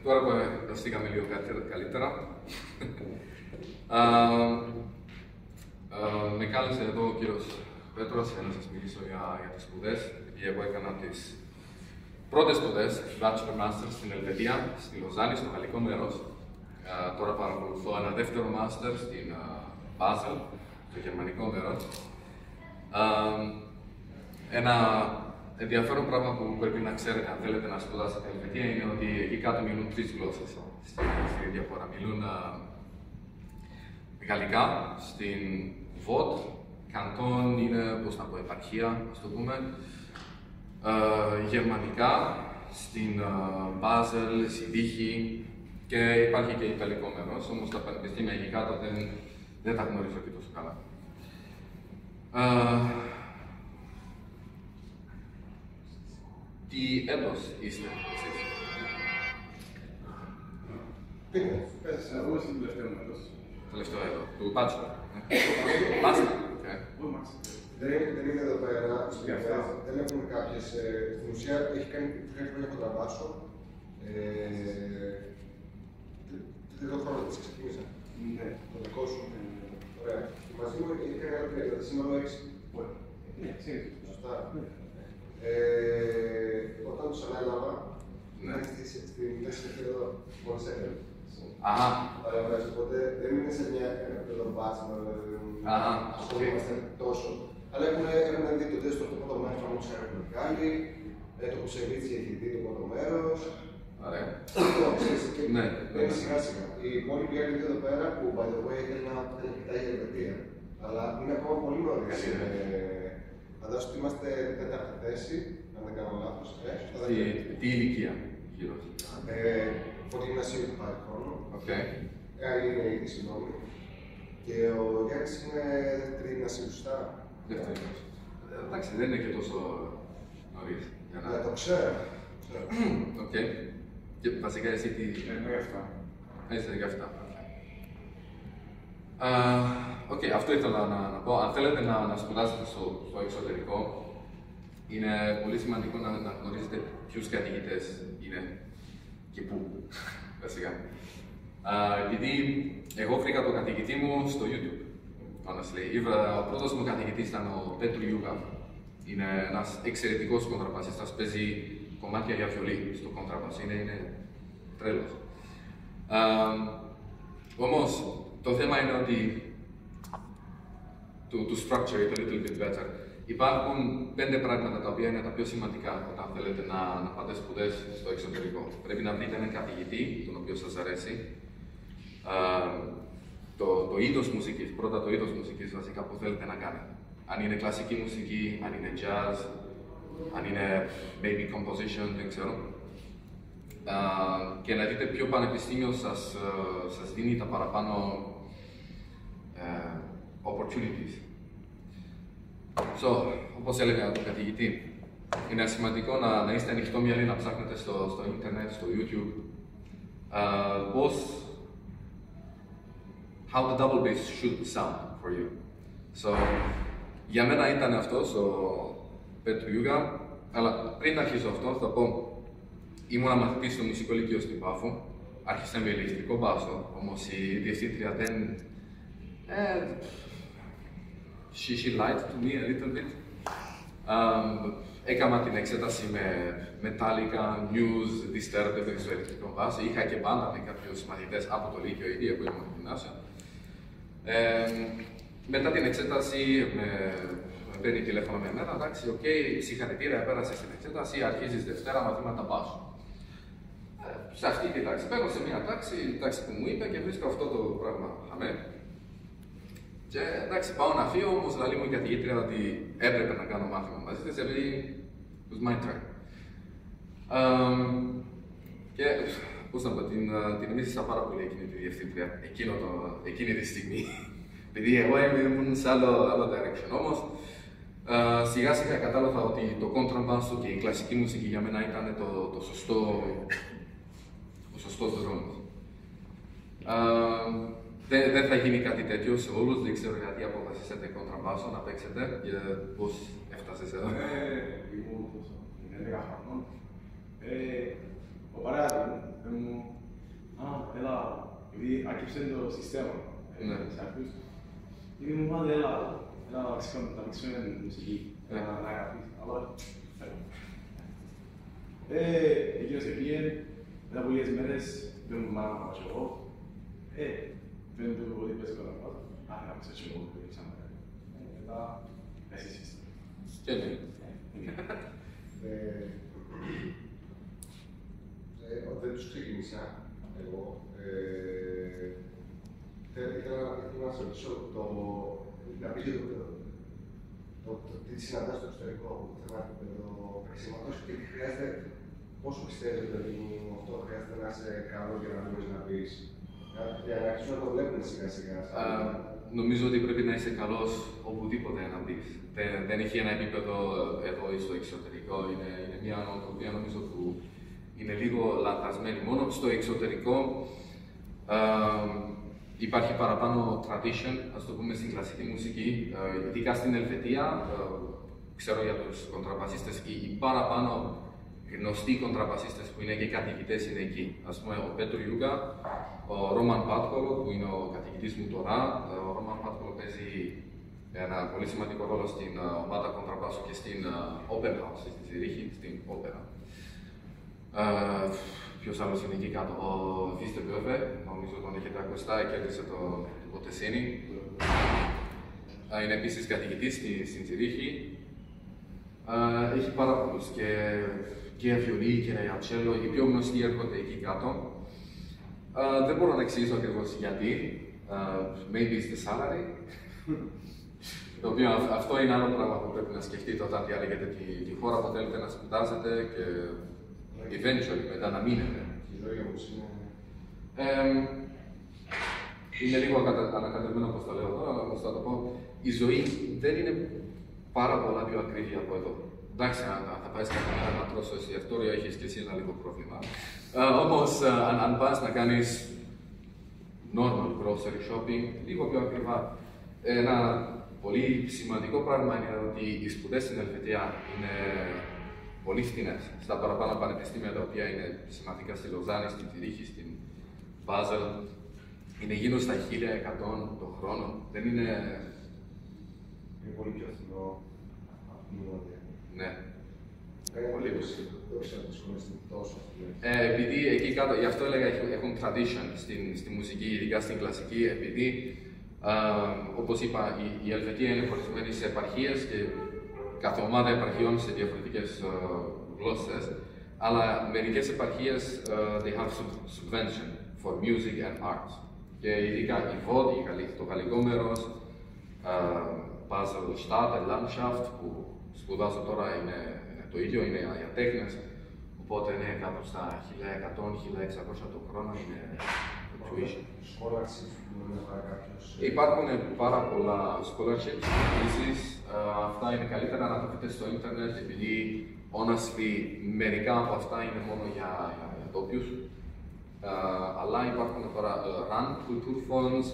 Τώρα που δοστήκαμε λίγο καλύτερα, με κάλεσε εδώ ο κύριος Πέτρος για να σας μιλήσω για τις σπουδές. Εγώ έκανα τις πρώτες σπουδές, Bachelor Master στην Ελβετία, στη Λοζάνη, στο γαλλικό μέρος. Τώρα παρακολουθώ ένα δεύτερο Master στην Basel, στο γερμανικό μέρος. Ένα ενδιαφέρον πράγμα που πρέπει να ξέρετε αν θέλετε να σπουδάσετε στην Ελβετία είναι ότι εκεί κάτω μιλούν τρεις γλώσσες στην ίδια χώρα. Μιλούν γαλλικά στην Βότ, καντόν είναι, πώς να πω, επαρχία, ας το πούμε. Γερμανικά στην Μπάζελ, Σιντίχη και υπάρχει και ιταλικό μέρος, όμως τα πανεπιστήμια εκεί κάτω δεν τα γνωρίζω και τόσο καλά. Τι έτος είστε εσείς? Πες, εγώ στην τελευταίο έτος. Τελευταίο έτος, του Bachelor. Master. Δεν είναι εδώ πέρα, δεν έχουν κάποιες. Στην ουσία έχει κάνει χρόνια κοντραμπάσο. Τρίτο χρόνο της ξεκίνησα. Ναι. Το δικό σου. Ωραία. Μαζί μου έχει κάνει άλλο τρία, δηλαδή σύνολο 6. Ναι, ξέρεις. Σωστά. Όταν τους ανέλαβα, στην μέση εδώ, μόλις έφερε. Αχα. Ωραία, οπότε δεν είναι σε μια επίπεδο μπάτσμα, ασχολούμαστε τόσο. Αλλά έχουν δει το τεστ το πρώτο μέρος, όμως έχουν κάνει, το Κουσεβίτσι έχει δει το πρώτο μέρος. Ωραία. Ναι, είναι σιγά σιγά. Η μόνη που είναι εδώ πέρα, που by the way έχει να κοιτάει η Ελβετία, αλλά είναι ακόμα πολύ νωρίς. Φαντάζομαι ότι είμαστε τέταρτη θέση, αν δεν κάνω λάθος. Τι ηλικία γύρω? Από το γυμνασίο του πάρει χρόνο. Είναι ήδη, συγγνώμη. Και ο Γιάννης είναι δεύτερη γυμνασίου, σωστά. Δεύτερη. Εντάξει, δεν είναι και τόσο νωρίς. Ναι, το ξέρω. Οκ. Και βασικά εσύ τι... 17. Είσαι 17. Οκ, αυτό ήθελα να πω. Αν θέλετε να σπουδάσετε στο εξωτερικό, είναι πολύ σημαντικό να γνωρίζετε ποιους καθηγητές είναι και πού, βασικά. Επειδή εγώ βρήκα τον καθηγητή μου στο YouTube, honestly. Ο πρώτος μου καθηγητής ήταν ο Πέτρου Ιούγα. Είναι ένας εξαιρετικός κοντραμπασίστας, παίζει κομμάτια για βιολί στο κοντραμπασί, είναι τρέλος. Όμως, το θέμα είναι ότι to structure it a little bit better. Υπάρχουν 5 πράγματα τα οποία είναι τα πιο σημαντικά όταν θέλετε να πάτε σπουδές στο εξωτερικό. Πρέπει να βρείτε έναν καθηγητή, τον οποίο σας αρέσει. Το είδος μουσικής, πρώτα το είδος μουσικής βασικά που θέλετε να κάνετε. Αν είναι κλασική μουσική, αν είναι jazz, αν είναι maybe composition, δεν ξέρω. Και να δείτε ποιο πανεπιστήμιο σας δίνει τα παραπάνω opportunities. Όπως έλεγα τον καθηγητή, είναι σημαντικό να είστε ανοιχτόμυαλοι, να ψάχνετε στο ίντερνετ, στο YouTube, how the double bass should sound for you. Για μένα ήταν αυτός ο Πέτρου Ιούγα, αλλά πριν αρχίσω αυτό θα πω, ήμουν μαθητής στο μουσικό λύκειο στην Πάφο, άρχισα με ηλεκτρικό μπάσο, όμως η διευθύντρια δεν... She lied to me a little bit. Έκανα την εξέταση με Metallica, News, Disturbed στο ηλεκτρικό μπάσο. Είχα και πάντα με κάποιους μαθητές από το Λύκειο ήδη, εγώ ήμουν στο γυμνάσιο. Μετά την εξέταση με παίρνει τηλέφωνο με εμένα, εντάξει, οκ, συγχαρητήρια, πέρασες την εξέταση, αρχίζεις Δευτέρα μαθήματα μπάσου. Σε αυτή τη τάξη, παίρνω σε μια τάξη που μου είπε και βρίσκω αυτό το πράγμα χαμέ. Και εντάξει, πάω να φύγω, όμως λέει μου η καθηγήτρια ότι έπρεπε να κάνω μάθημα μαζί της, επειδή it was my turn. Και πώς να πω, την μίσησα πάρα πολύ εκείνη τη διευθύντρια, εκείνη τη στιγμή. Επειδή εγώ ήμουν σε άλλο direction. Όμως, σιγά σιγά κατάλαβα ότι το contrabasso και η κλασική μουσική για μένα ήταν ο σωστός δρόμος. Δεν θα γίνει κάτι τέτοιο σε όλους, δεν ξέρω γιατί αποφασίσατε contrabasso να παίξετε και πώς έφτασες εδώ. 11 χρονών. Ο παράδειγμα μου, έλα, επειδή άκυψε το σύστημα της αρχής, είπε μου πάνε, έλα, να μixούμε μουσική, να γραφείς, αλλά θέλω. Εκείνος επήγε, μετά από λίγες μέρες, δεν μου μάνα να πάω εγώ, δεν του ότι πες καλά πάω, να παίξω και εγώ, μετά, εσύ σύστημα. Και ναι. Δεν τους ξεκίνησα εγώ. Ήθελα να σας ρωτήσω να πείτε τι συναντάς στο εξωτερικό, το θέμα του επεξήματος και τι χρειάζεται, πόσο πιστεύετε ότι αυτό χρειάζεται να είσαι καλό για να μπορείς να πεις, για να αρχίσουν να το βλέπουν σιγά σιγά. Νομίζω ότι πρέπει να είσαι καλός οπουδήποτε να μπεις. Δεν έχει ένα επίπεδο εδώ ή στο εξωτερικό. Είναι μια νοοτροπία νομίζω που είναι λίγο λανθασμένη. Μόνο στο εξωτερικό υπάρχει παραπάνω tradition, ας το πούμε, στην κλασική μουσική. Ειδικά στην Ελβετία, ξέρω για τους κοντραμπασίστες, οι παραπάνω γνωστοί κοντραμπασίστες που είναι και καθηγητές είναι εκεί. Ας πούμε, ο Πέτρο Ιούγκα, ο Ρόμαν Πάτκολο, που είναι ο καθηγητής μου τώρα. Ο Ρόμαν Πάτκολο παίζει ένα πολύ σημαντικό ρόλο στην ομάδα κοντραμπάσου και στην Opera House, στη Ζηρίχη, στην όπερα. Ποιος άλλος είναι εκεί κάτω, ο Βίστε Μπιόβε, νομίζω τον έχετε ακουστά, κέρδισε το Ποτεσίνι. Είναι επίσης καθηγητής στην Ζηρίχη. Έχει πάρα πολλούς και βιολί και ρεατσέλο, οι πιο γνωστοί έρχονται εκεί κάτω. Δεν μπορώ να εξηγήσω ακριβώς γιατί. Maybe it's the salary. Το οποίο αυτό είναι άλλο πράγμα που πρέπει να σκεφτείτε όταν διαλέγετε τη χώρα που θέλετε να σπουδάσετε και eventually μετά να μείνετε. Η ζωή όμως είναι λίγο ανακατεμένο όπως το λέω τώρα, αλλά όπως θα το πω. Η ζωή δεν είναι πάρα πολλά πιο ακριβή από εδώ. Εντάξει, θα πάει κάποια μέρα να τρως το εστιατόριο, έχεις και εσύ ένα λίγο πρόβλημα. Όμως, αν πας να κάνεις normal grocery shopping, λίγο πιο ακριβά. Ένα πολύ σημαντικό πράγμα είναι ότι οι σπουδές στην Ελβετία είναι πολύ φθηνές. Στα παραπάνω πανεπιστήμια, τα οποία είναι σημαντικά στη Λοζάνη, στην Ζηρίχη, στην Μπάζελ, είναι γύρω στα 1.100 το χρόνο. Δεν είναι. Είναι πολύ πιο φθηνό από την Νότια. Ναι. Πολύ πιο δεν ξέρω τι σχολές είναι τόσο. Επειδή εκεί κάτω, γι' αυτό έλεγα έχουν tradition στη μουσική, ειδικά στην κλασική, επειδή όπως είπα, η Ελβετία είναι χωρισμένη σε επαρχίες και κάθε ομάδα επαρχιών σε διαφορετικές γλώσσες, αλλά μερικές επαρχίες they have subvention for music and arts. Και ειδικά η Βόντ, το γαλλικό μέρος, Basel Stadt, Landschaft, που σπουδάζω τώρα είναι το ίδιο, είναι για τέχνες, οπότε είναι κάπου στα 1.100-1.600 το χρόνο είναι το tuition. Scholarships που μπορεί να πάρει κάποιος. Υπάρχουν πάρα πολλά scholarships επίσης. Αυτά είναι καλύτερα να τα δείτε στο ίντερνετ, επειδή honestly μερικά από αυτά είναι μόνο για τόπιους. Αλλά υπάρχουν τώρα RAND Culture Funds.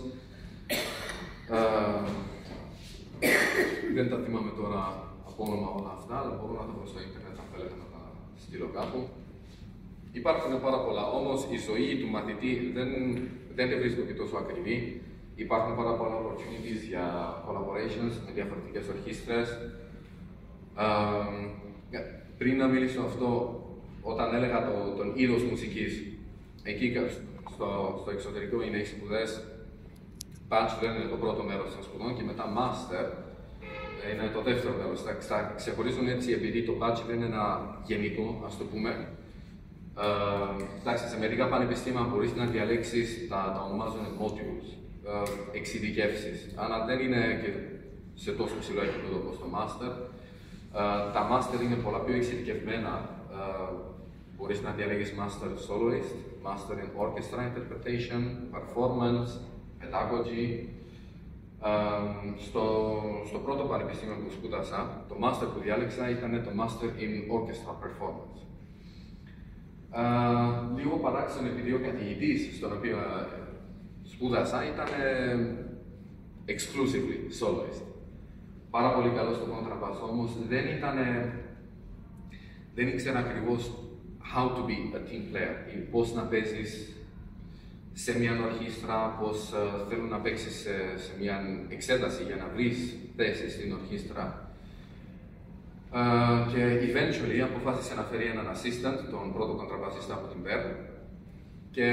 Δεν τα θυμάμαι τώρα από όνομα όλα αυτά, αλλά μπορώ να τα βρω στο ίντερνετ αν θέλετε να τα στείλω κάπου. Υπάρχουν πάρα πολλά, όμως η ζωή του μαθητή δεν βρίσκω και τόσο ακριβή. Υπάρχουν πάρα πολλά opportunities για collaborations με διαφορετικές ορχήστρες. Πριν να μιλήσω αυτό, όταν έλεγα τον είδος μουσικής, εκεί στο εξωτερικό είναι οι σπουδές. Bachelor είναι το πρώτο μέρος των σπουδών και μετά Master είναι το δεύτερο μέρος. Θα ξεχωρίζουν έτσι επειδή το Bachelor είναι ένα γενικό, ας το πούμε. Εντάξει, σε μερικά πανεπιστήμια μπορείς να διαλέξεις τα ονομάζουν modules, εξειδικεύσεις. Αλλά δεν είναι και σε τόσο ψηλό επίπεδο όπως το Master. Τα Master είναι πολλά πιο εξειδικευμένα. Μπορείς να διαλέγεις Master Soloist, Master in Orchestra Interpretation, Performance, Pedagogy. Στο πρώτο πανεπιστήμιο που σπούδασα, το Master που διάλεξα ήταν το Master in Orchestra Performance. Λίγο παράξενο επειδή ο καθηγητής στον οποίο σπούδασα ήταν exclusively soloist. Πάρα πολύ καλό στο contrabass, όμως δεν ήξερα ακριβώς how to be a team player, πώς να παίζεις σε μια ορχήστρα, πώς θέλουν να παίξεις σε μια εξέταση για να βρεις θέση στην ορχήστρα. Και eventually αποφάσισε να φέρει έναν assistant, τον πρώτο κοντραμπασίστα από την Perl. Και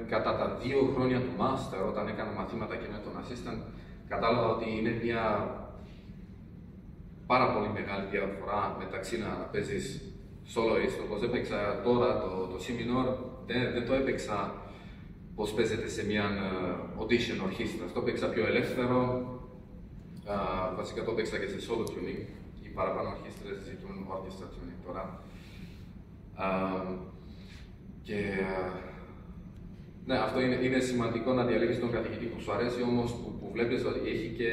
κατά τα 2 χρόνια του master, όταν έκανα μαθήματα και με τον assistant, κατάλαβα ότι είναι μια πάρα πολύ μεγάλη διαφορά μεταξύ να παίζεις soloist, όπως έπαιξα τώρα το C minor, δεν το έπαιξα πώς παίζεται σε μια audition ορχήστρα. Αυτό παίξα πιο ελεύθερο, βασικά το παίξα και σε solo tuning. Οι παραπάνω ορχήστρες ζητούν orchestra tuning τώρα. Ναι, αυτό είναι σημαντικό να διαλέγεις τον καθηγητή που σου αρέσει, όμως που βλέπεις ότι έχει και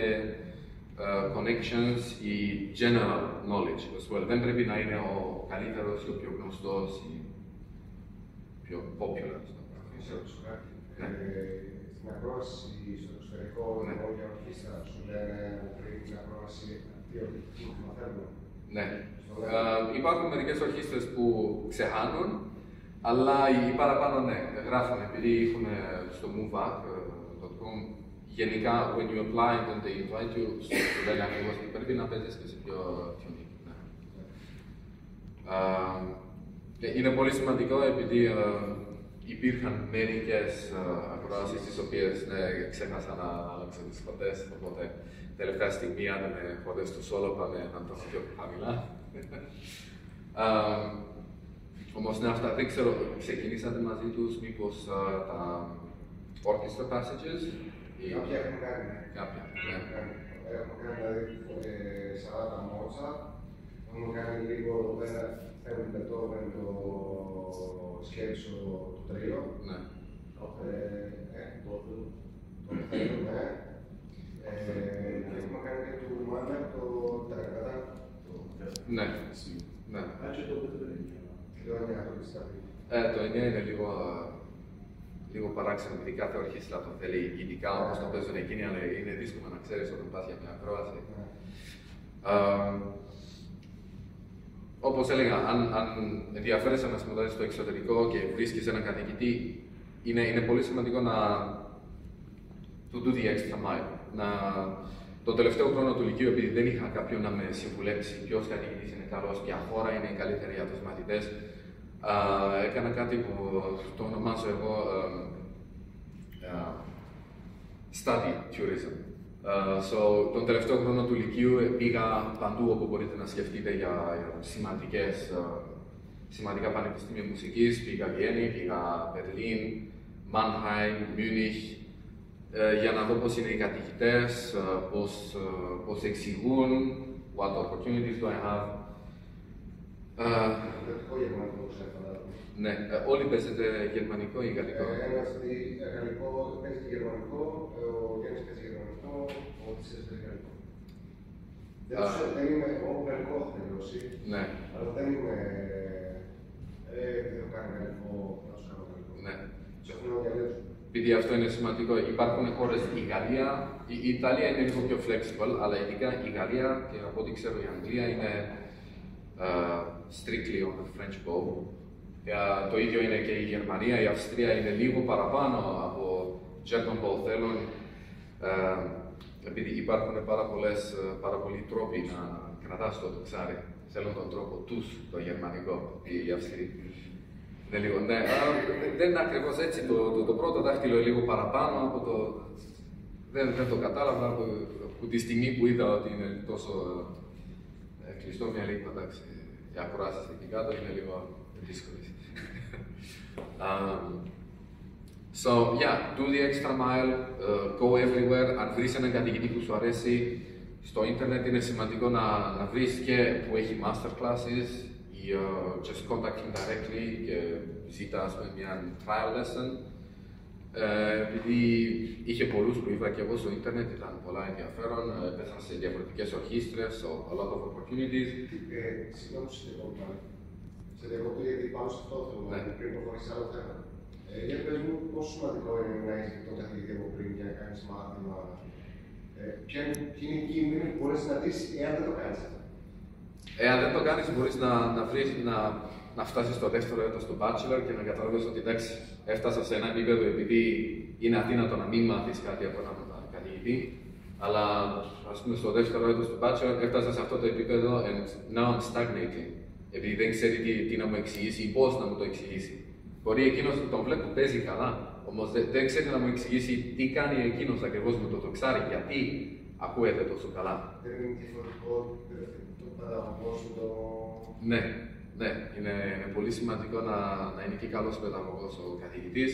connections ή general knowledge as well. Δεν πρέπει να είναι ο καλύτερος ή ο πιο γνωστός ή πιο popular. Στην ακρόαση στο εξωτερικό, για ορχήστρα σου λένε πριν την ακρόαση τι μαθαίνουν. Ναι. Υπάρχουν μερικές ορχήστρες που ξεχάνουν, αλλά οι παραπάνω ναι, γράφουν επειδή έχουν στο moveapp.com. Γενικά, when you apply, when they invite you, σου λένε ακριβώς ότι πρέπει να παίζεις και σε πιο tuning. Είναι πολύ σημαντικό επειδή υπήρχαν μερικές ακροάσεις τις οποίες ξέχασα να αλλάξω τις χορδές, οπότε τελευταία στιγμή αν είναι χορδές του solo πάμε να το πιο χαμηλά. Όμως ναι, αυτά δεν ξέρω, ξεκινήσατε μαζί τους μήπως τα orchestra passages? Κάποια έχουν κάνει. Κάποια, ναι. Έχουμε κάνει δηλαδή 40 μότσα, έχουμε κάνει λίγο εδώ πέρα, θέλουμε λεπτό με το σκέψο του τρίο. Ναι. Το θέλουμε. Και έχουμε κάνει και του Μάνα το τακακατά. Ναι. Ναι. Το 9 είναι λίγο παράξενο, επειδή κάθε ορχήστρα το θέλει ειδικά όπως το παίζουν εκείνοι, αλλά είναι δύσκολο να ξέρεις όταν πας για μια ακρόαση. Όπως έλεγα, αν ενδιαφέρεσαι να σπουδάσεις στο εξωτερικό και βρίσκεις έναν καθηγητή, είναι πολύ σημαντικό να to do the extra mile. Το τελευταίο χρόνο του Λυκείου, επειδή δεν είχα κάποιον να με συμβουλέψει ποιος καθηγητής είναι καλός, ποια χώρα είναι η καλύτερη για τους μαθητές, έκανα κάτι που το ονομάζω εγώ study tourism. Τον τελευταίο χρόνο του Λυκείου πήγα παντού όπου μπορείτε να σκεφτείτε για σημαντικά πανεπιστήμια μουσικής. Πήγα Βιέννη, πήγα Μπερλίν, Μάνχαϊμ, Μιούνιχ, για να δω πώς είναι οι καθηγητές, πώς εξηγούν, what opportunities do I have. Ναι, όλοι παίζετε γερμανικό ή γαλλικό? Ένας γαλλικό παίζει γερμανικό, ο Γιάννης παίζει γερμανικό, ο Τίσσερς παίζει γαλλικό. Δεν είμαι εγώ γαλλικό, έχω τελειώσει, αλλά δεν είμαι... Δεν έχω κάνει γαλλικό, να σου κάνω γαλλικό. Ναι. Ψάχνω να διαλέξω. Επειδή αυτό είναι σημαντικό, υπάρχουν χώρες, η Γαλλία, η Ιταλία είναι λίγο πιο flexible, αλλά ειδικά η Γαλλία και από ό,τι ξέρω η Αγγλία είναι strictly on the French bow. Το ίδιο είναι και η Γερμανία, η Αυστρία είναι λίγο παραπάνω από German bow. Θέλουν, επειδή υπάρχουν πάρα πολλοί τρόποι να κρατάς το ψάρι, θέλουν τον τρόπο τους, το γερμανικό, οι Αυστροί. Ναι, δεν είναι ακριβώς έτσι. Το πρώτο δάχτυλο είναι λίγο παραπάνω από το. Δεν το κατάλαβα από τη στιγμή που είδα ότι είναι τόσο κλειστό μια λίγη. Εντάξει, οι ακροάσεις εκεί κάτω είναι λίγο δύσκολες. So, yeah, do the extra mile, go everywhere. Αν βρεις έναν καθηγητή που σου αρέσει, στο ίντερνετ είναι σημαντικό να βρεις και που έχει master classes ή just contact him directly και ζητά μια trial lesson. Επειδή είχε πολλούς που είδα και εγώ στο ίντερνετ, ήταν πολλά ενδιαφέρον, έπαιζαν σε διαφορετικές ορχήστρες, so a lot of opportunities. Συγγνώμη, σε διακοπή, γιατί πάνω σε αυτό θέλω να πριν προχωρήσεις άλλο θέμα. Για πες μου, πόσο σημαντικό είναι να έχεις τον καθηγητή από πριν για να κάνεις μάθημα, ποιοι είναι οι κίνδυνοι που μπορείς να δεις εάν δεν το κάνεις αυτό. Εάν δεν το κάνεις, μπορείς να φτάσεις στο δεύτερο έτος του bachelor και να καταλάβεις ότι εντάξει, έφτασα σε ένα επίπεδο επειδή είναι αδύνατο να μην μάθεις κάτι από έναν καθηγητή. Αλλά ας πούμε στο δεύτερο έτος του bachelor έφτασα σε αυτό το επίπεδο and now I'm stagnating. Επειδή δεν ξέρει τι να μου εξηγήσει ή πώς να μου το εξηγήσει. Μπορεί εκείνος τον βλέπω παίζει καλά, όμως δεν ξέρει να μου εξηγήσει τι κάνει εκείνος ακριβώς με το δοξάρι, γιατί ακούεται τόσο καλά. Δεν είναι διαφορετικό το παιδαγωγό σου το... Ναι, είναι πολύ σημαντικό να είναι και καλός παιδαγωγός ο καθηγητής.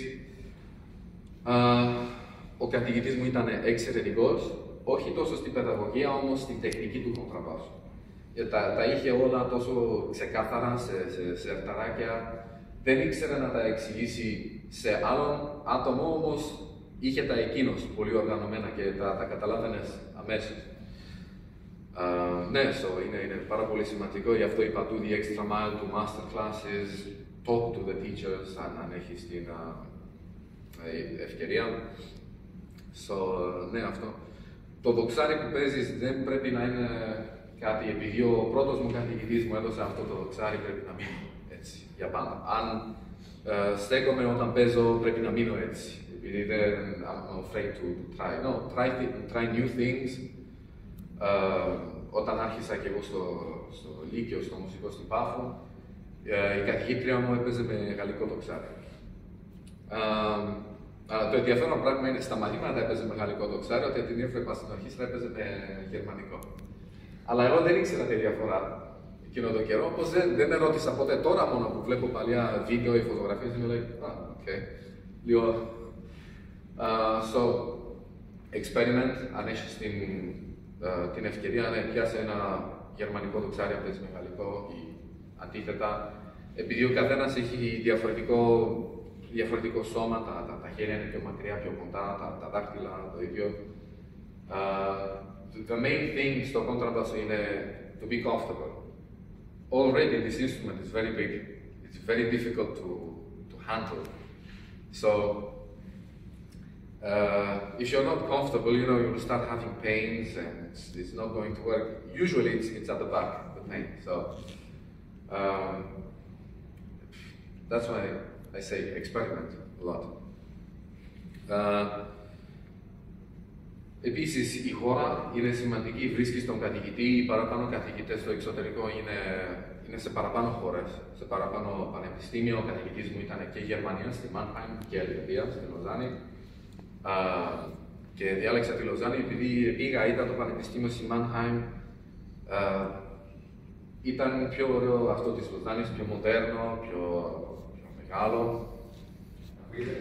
Ο καθηγητής μου ήταν εξαιρετικός, όχι τόσο στην παιδαγωγία, όμως στην τεχνική του κοντραμπάσου. Τα είχε όλα τόσο ξεκάθαρα σε αρταράκια. Δεν ήξερε να τα εξηγήσει σε άλλον άτομο, όμως είχε τα εκείνος πολύ οργανωμένα και τα καταλάβαινες αμέσως. Ναι, είναι πάρα πολύ σημαντικό, γι' αυτό είπα του the extra mile, του master classes, talk to the teachers, αν έχεις την ευκαιρία. Ναι, αυτό. Το δοξάρι που παίζεις δεν πρέπει να είναι κάτι, επειδή ο πρώτος μου καθηγητής μου έδωσε αυτό το δοξάρι, πρέπει να μείνω έτσι, για πάντα. Αν στέκομαι όταν παίζω, πρέπει να μείνω έτσι, επειδή δεν I'm afraid to try. No, try new things. Όταν άρχισα και εγώ στο Λύκειο, στο μουσικό στην Πάφο, η καθηγήτρια μου έπαιζε με γαλλικό δοξάρι. Το ενδιαφέρον πράγμα είναι στα μαθήματα έπαιζε με γαλλικό δοξάρι, ότι την έβλεπα στην αρχή έπαιζε με γερμανικό. Αλλά εγώ δεν ήξερα τη διαφορά εκείνο τον καιρό, όπως δεν ερώτησα ποτέ. Τώρα μόνο που βλέπω παλιά βίντεο ή φωτογραφίες, είμαι like, okay. Λίγο. So, experiment, αν έχεις την ευκαιρία να πιάσει ένα γερμανικό δοξάρι, αν παίζει με γαλλικό ή αντίθετα, επειδή ο καθένας έχει διαφορετικό σώμα, τα χέρια είναι πιο μακριά, πιο κοντά, τα δάχτυλα το ίδιο. The main thing στο contrabass είναι to be comfortable. Already this instrument is very big. It's very difficult to handle. So if you're not comfortable, you will start having pains and it's not going to work. Usually it's at the back, the pain. So that's why I say experiment a lot. Επίσης, η χώρα είναι σημαντική, βρίσκεις τον καθηγητή, οι παραπάνω καθηγητές στο εξωτερικό είναι σε παραπάνω χώρες, σε παραπάνω πανεπιστήμιο. Ο καθηγητής μου ήταν και Γερμανία, στη Μάνχαιμ και Ελβετία, στη Λοζάνη. Και διάλεξα τη Λοζάνη επειδή πήγα, είδα το πανεπιστήμιο στη Μάνχαιμ. Ήταν πιο ωραίο αυτό της Λοζάνης, πιο μοντέρνο, πιο μεγάλο. Ακούγεται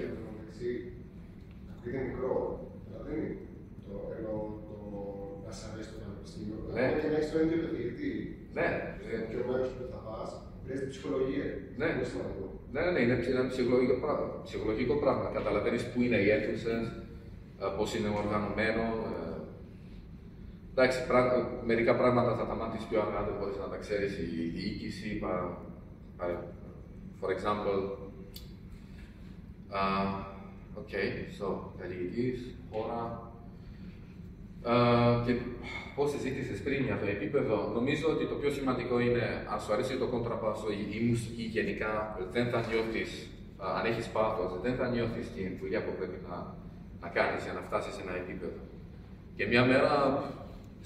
μικρό, δηλαδή ενώ να σ' αρέσει το πανεπιστήμιο. Και να έχεις το ίδιο καθηγητή. Ναι. Και ο μέρος που θα πας, βρες την ψυχολογία. Ναι, είναι ένα ψυχολογικό πράγμα. Καταλαβαίνεις πού είναι οι αίθουσες, πώς είναι οργανωμένο. Εντάξει, μερικά πράγματα θα τα μάθεις πιο αργά, δεν μπορείς να τα ξέρεις. Η διοίκηση, for example, καθηγητής, χώρα. Και πώς συζήτησες πριν για το επίπεδο, νομίζω ότι το πιο σημαντικό είναι, αν σου αρέσει το κοντραμπάσο ή η μουσική γενικά, δεν θα νιώθεις, αν έχεις πάθος, δεν θα νιώθεις την δουλειά που πρέπει να κάνεις για να φτάσεις σε ένα επίπεδο. Και μια μέρα,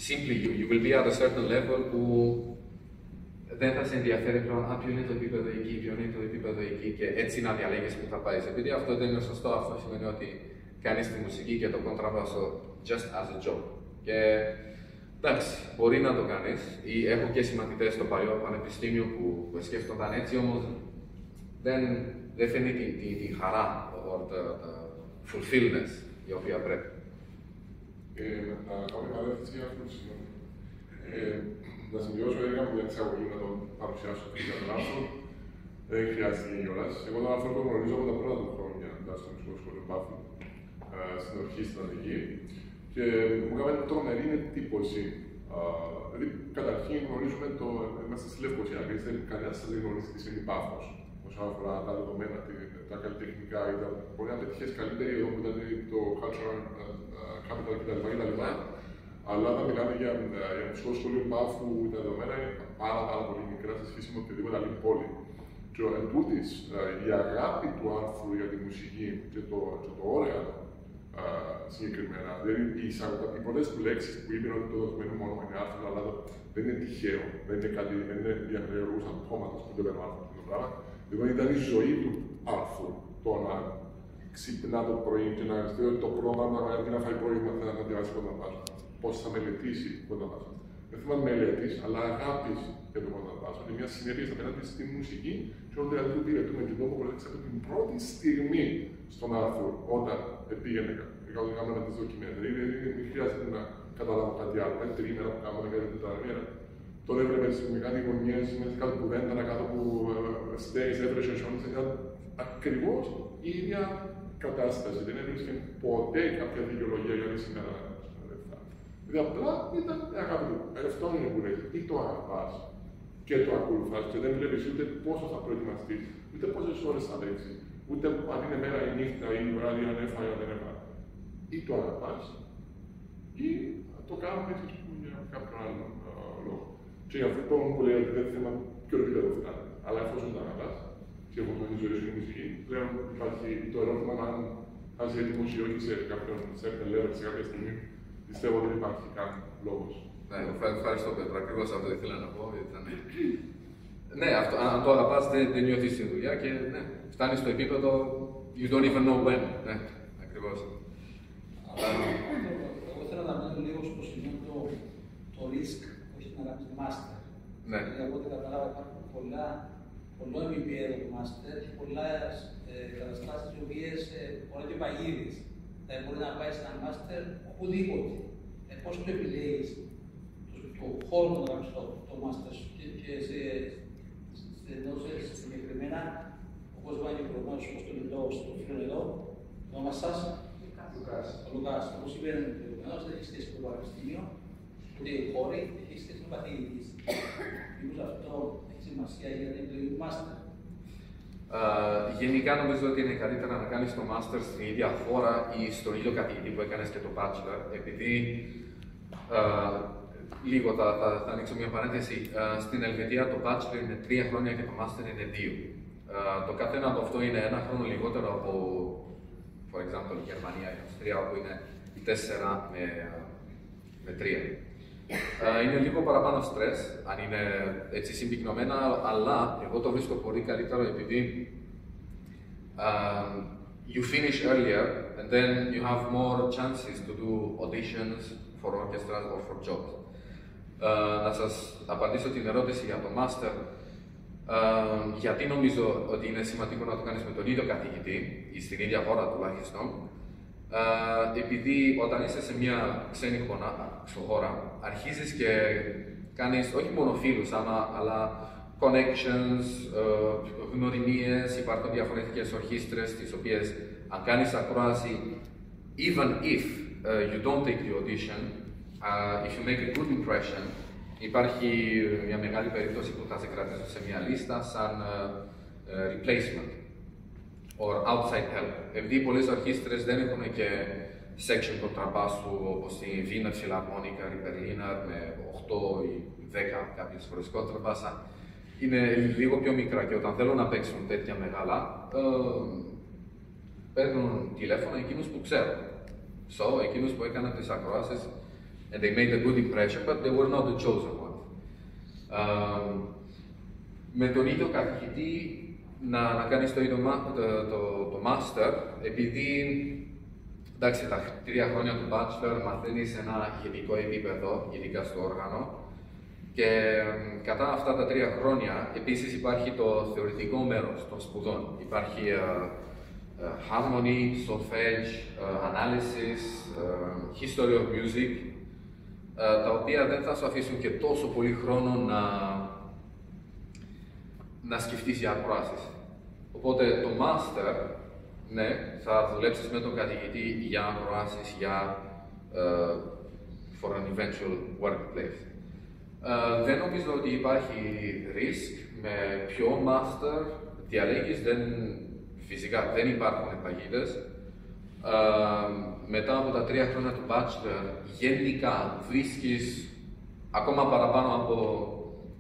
simply, you will be at a certain level που δεν θα σε ενδιαφέρει πλέον ποιο είναι το επίπεδο εκεί, ποιο είναι το επίπεδο εκεί και έτσι να διαλέγεις που θα πάει. Επειδή αυτό δεν είναι σωστό, αυτό σημαίνει ότι κάνεις τη μουσική και το κοντραμπάσο just as a job. Και εντάξει, μπορεί να το κάνεις. Έχω και συμμαθητές στο παλιό πανεπιστήμιο που σκέφτονταν έτσι, όμως δεν φαίνει τη χαρά, το fulfillment η οποία πρέπει. Να κάνω παρένθεση για αυτό, συγγνώμη. Να σημειώσω, έκανα μια εισαγωγή να το παρουσιάσω και για τον άρθρο. Δεν χρειάζεται κιόλας. Εγώ τον άρθρο το γνωρίζω από τα πρώτα του χρόνια, στο Μουσικό Σχολείο Πάφου, στην αρχή στην Αττική. Και μου έκανε τρομερή εντύπωση. Δηλαδή, καταρχήν γνωρίζουμε είμαστε στη Λευκοσία, κανένας δεν γνωρίζει τι είναι η Πάφος. Όσον αφορά τα δεδομένα, τα καλλιτεχνικά, μπορεί να πετύχει καλύτερη εδώ που ήταν το Cultural Capital κτλ. Αλλά όταν μιλάμε για μουσικό σχολείο Πάφου, τα δεδομένα είναι πάρα πολύ μικρά σε σχέση με οποιαδήποτε άλλη πόλη. Και εν τούτης, η αγάπη του άρθρου για τη μουσική και το όραιο συγκεκριμένα, δηλαδή οι πολλές του λέξεις που είπε ότι το δεδομένο μόνο είναι άρθρο, αλλά δεν είναι τυχαίο, δεν είναι κάτι, δεν είναι διαγνωρούς απόματος που δεν είναι άρθρο το πράγμα. Λοιπόν, ήταν η ζωή του άρθρου το να ξυπνά το πρωί και να δει ότι το πρόγραμμα αντί να φάει πρωί θα διαβάσει κονταπάσου. Πώς θα μελετήσει κονταπάσου. Δεν θέμα μελέτης, αλλά αγάπης για το κονταπάσου. Είναι μια συνέπεια απέναντι στη μουσική και όλο δηλαδή του πήρε και το προσέξει από την πρώτη στιγμή στον άρθρο όταν πήγαινε κάτω να κάνουμε τις δοκιμές. Δηλαδή δεν χρειάζεται να καταλάβω κάτι άλλο. Είναι τρίμερα που κάνουμε, κάτι τετραμέρα. Τώρα έβλεπε τις κάτι γωνιές με κάτω που δένταρα, κάτω που στέγες, έβρεσε ο σιόνις. Ήταν ακριβώς η ίδια κατάσταση. Δεν έβρισκε ποτέ κάποια δικαιολογία για να σήμερα. Δηλαδή απλά ήταν αγάπη του. Αυτό είναι που λέει. Ή το αγαπάς και το ακολουθάς και δεν βλέπεις ούτε πόσο θα προετοιμαστείς, ούτε πόσες ώρες θα λέξεις, ούτε αν είναι μέρα ή νύχτα ή βράδυ, αν έφαγε ή δεν έφαγε. Ή το αγαπάς, ή το κάνουμε έτσι για κάποιον άλλο λόγο. Και για αυτό που λέει ότι δεν θέμα ποιο επίπεδο φτάνει. Αλλά εφόσον το αγαπάς, και εφόσον η ζωή σου είναι μουσική, πλέον υπάρχει το ερώτημα αν είσαι έτοιμος ή όχι σε κάποιον certain level, σε κάποια στιγμή. Πιστεύω ότι δεν υπάρχει καν λόγος. Ναι, ευχαριστώ Πέτρο. Ακριβώς αυτό ήθελα να πω. Ναι, αν το αγαπάς δεν νιώθεις τη δουλειά και ναι, φτάνεις στο επίπεδο you don't even know when. Ναι, ακριβώς. Εγώ θέλω να μείνω λίγο στο σημείο το risk που έχει να κάνει στη master. Ναι. Από ό,τι κατάλαβα υπάρχουν πολλό επίπεδο του master και πολλές καταστάσεις οι οποίες μπορεί και παγίδεις. Δηλαδή μπορεί να πάει σε ένα master οπουδήποτε. Πώς το επιλέγεις το χώρο να γράψεις το master σου και σε συγκεκριμένα, όπως βάζει ο προγνώσης, όπως το λέω στο φίλο εδώ, το όνομα σας, ο Λουκάς. Όπως είπε προηγουμένως, δεν έχει σχέση με το πανεπιστήμιο, ούτε οι χώροι, έχει σχέση με καθηγητής. Μήπως αυτό έχει σημασία για την επιλογή του master. Γενικά νομίζω ότι είναι καλύτερα να κάνεις το master στην ίδια χώρα ή στον ίδιο καθηγητή που έκανες και το bachelor, επειδή λίγο θα ανοίξω μια παρένθεση. Στην Ελβετία το bachelor είναι 3 χρόνια και το master είναι 2. Το καθένα από αυτό είναι 1 χρόνο λιγότερο από, for example, η Γερμανία ή η Αυστρία, όπου είναι 4 με 3. Είναι λίγο παραπάνω στρες, αν είναι έτσι συμπυκνωμένα, αλλά εγώ το βρίσκω πολύ καλύτερο επειδή you finish earlier and then you have more chances to do auditions for orchestras or for jobs. Να σας απαντήσω την ερώτηση για το master. Γιατί νομίζω ότι είναι σημαντικό να το κάνεις με τον ίδιο καθηγητή ή στην ίδια χώρα τουλάχιστον. Επειδή όταν είσαι σε μια ξένη χώρα, αρχίζεις και κάνεις όχι μόνο φίλους, αλλά connections, γνωριμίες, υπάρχουν διαφορετικές ορχήστρες, τις οποίες αν κάνεις ακρόαση, even if you don't take the audition, if you make a good impression, υπάρχει μια μεγάλη περίπτωση που θα σε κρατήσουν σε μια λίστα σαν replacement or outside help. Επειδή πολλές ορχήστρες δεν έχουν και section κοντραμπάσου όπως η Wiener Philharmoniker, η Berliner με 8 ή 10 κάποιες φορές κοντραμπάσα, είναι λίγο πιο μικρά και όταν θέλουν να παίξουν τέτοια μεγάλα, παίρνουν τηλέφωνο εκείνους που ξέρουν. Εκείνους που έκαναν τις ακροάσεις and they made a good impression, but they were not the chosen one. Με τον ίδιο καθηγητή να κάνεις το ίδιο το master, επειδή εντάξει, τα 3 χρόνια του bachelor μαθαίνεις ένα γενικό επίπεδο, ειδικά στο όργανο, και κατά αυτά τα 3 χρόνια επίσης υπάρχει το θεωρητικό μέρος των σπουδών. Υπάρχει harmony, solfège, analysis, history of music, τα οποία δεν θα σου αφήσουν και τόσο πολύ χρόνο να σκεφτείς για ακροάσεις. Οπότε το master, ναι, θα δουλέψεις με τον καθηγητή για ακροάσεις, για for an eventual workplace. Δεν νομίζω ότι υπάρχει risk με ποιο master διαλέγεις, φυσικά δεν υπάρχουν παγίδες. μετά από τα 3 χρόνια του bachelor, γενικά βρίσκεις ακόμα παραπάνω από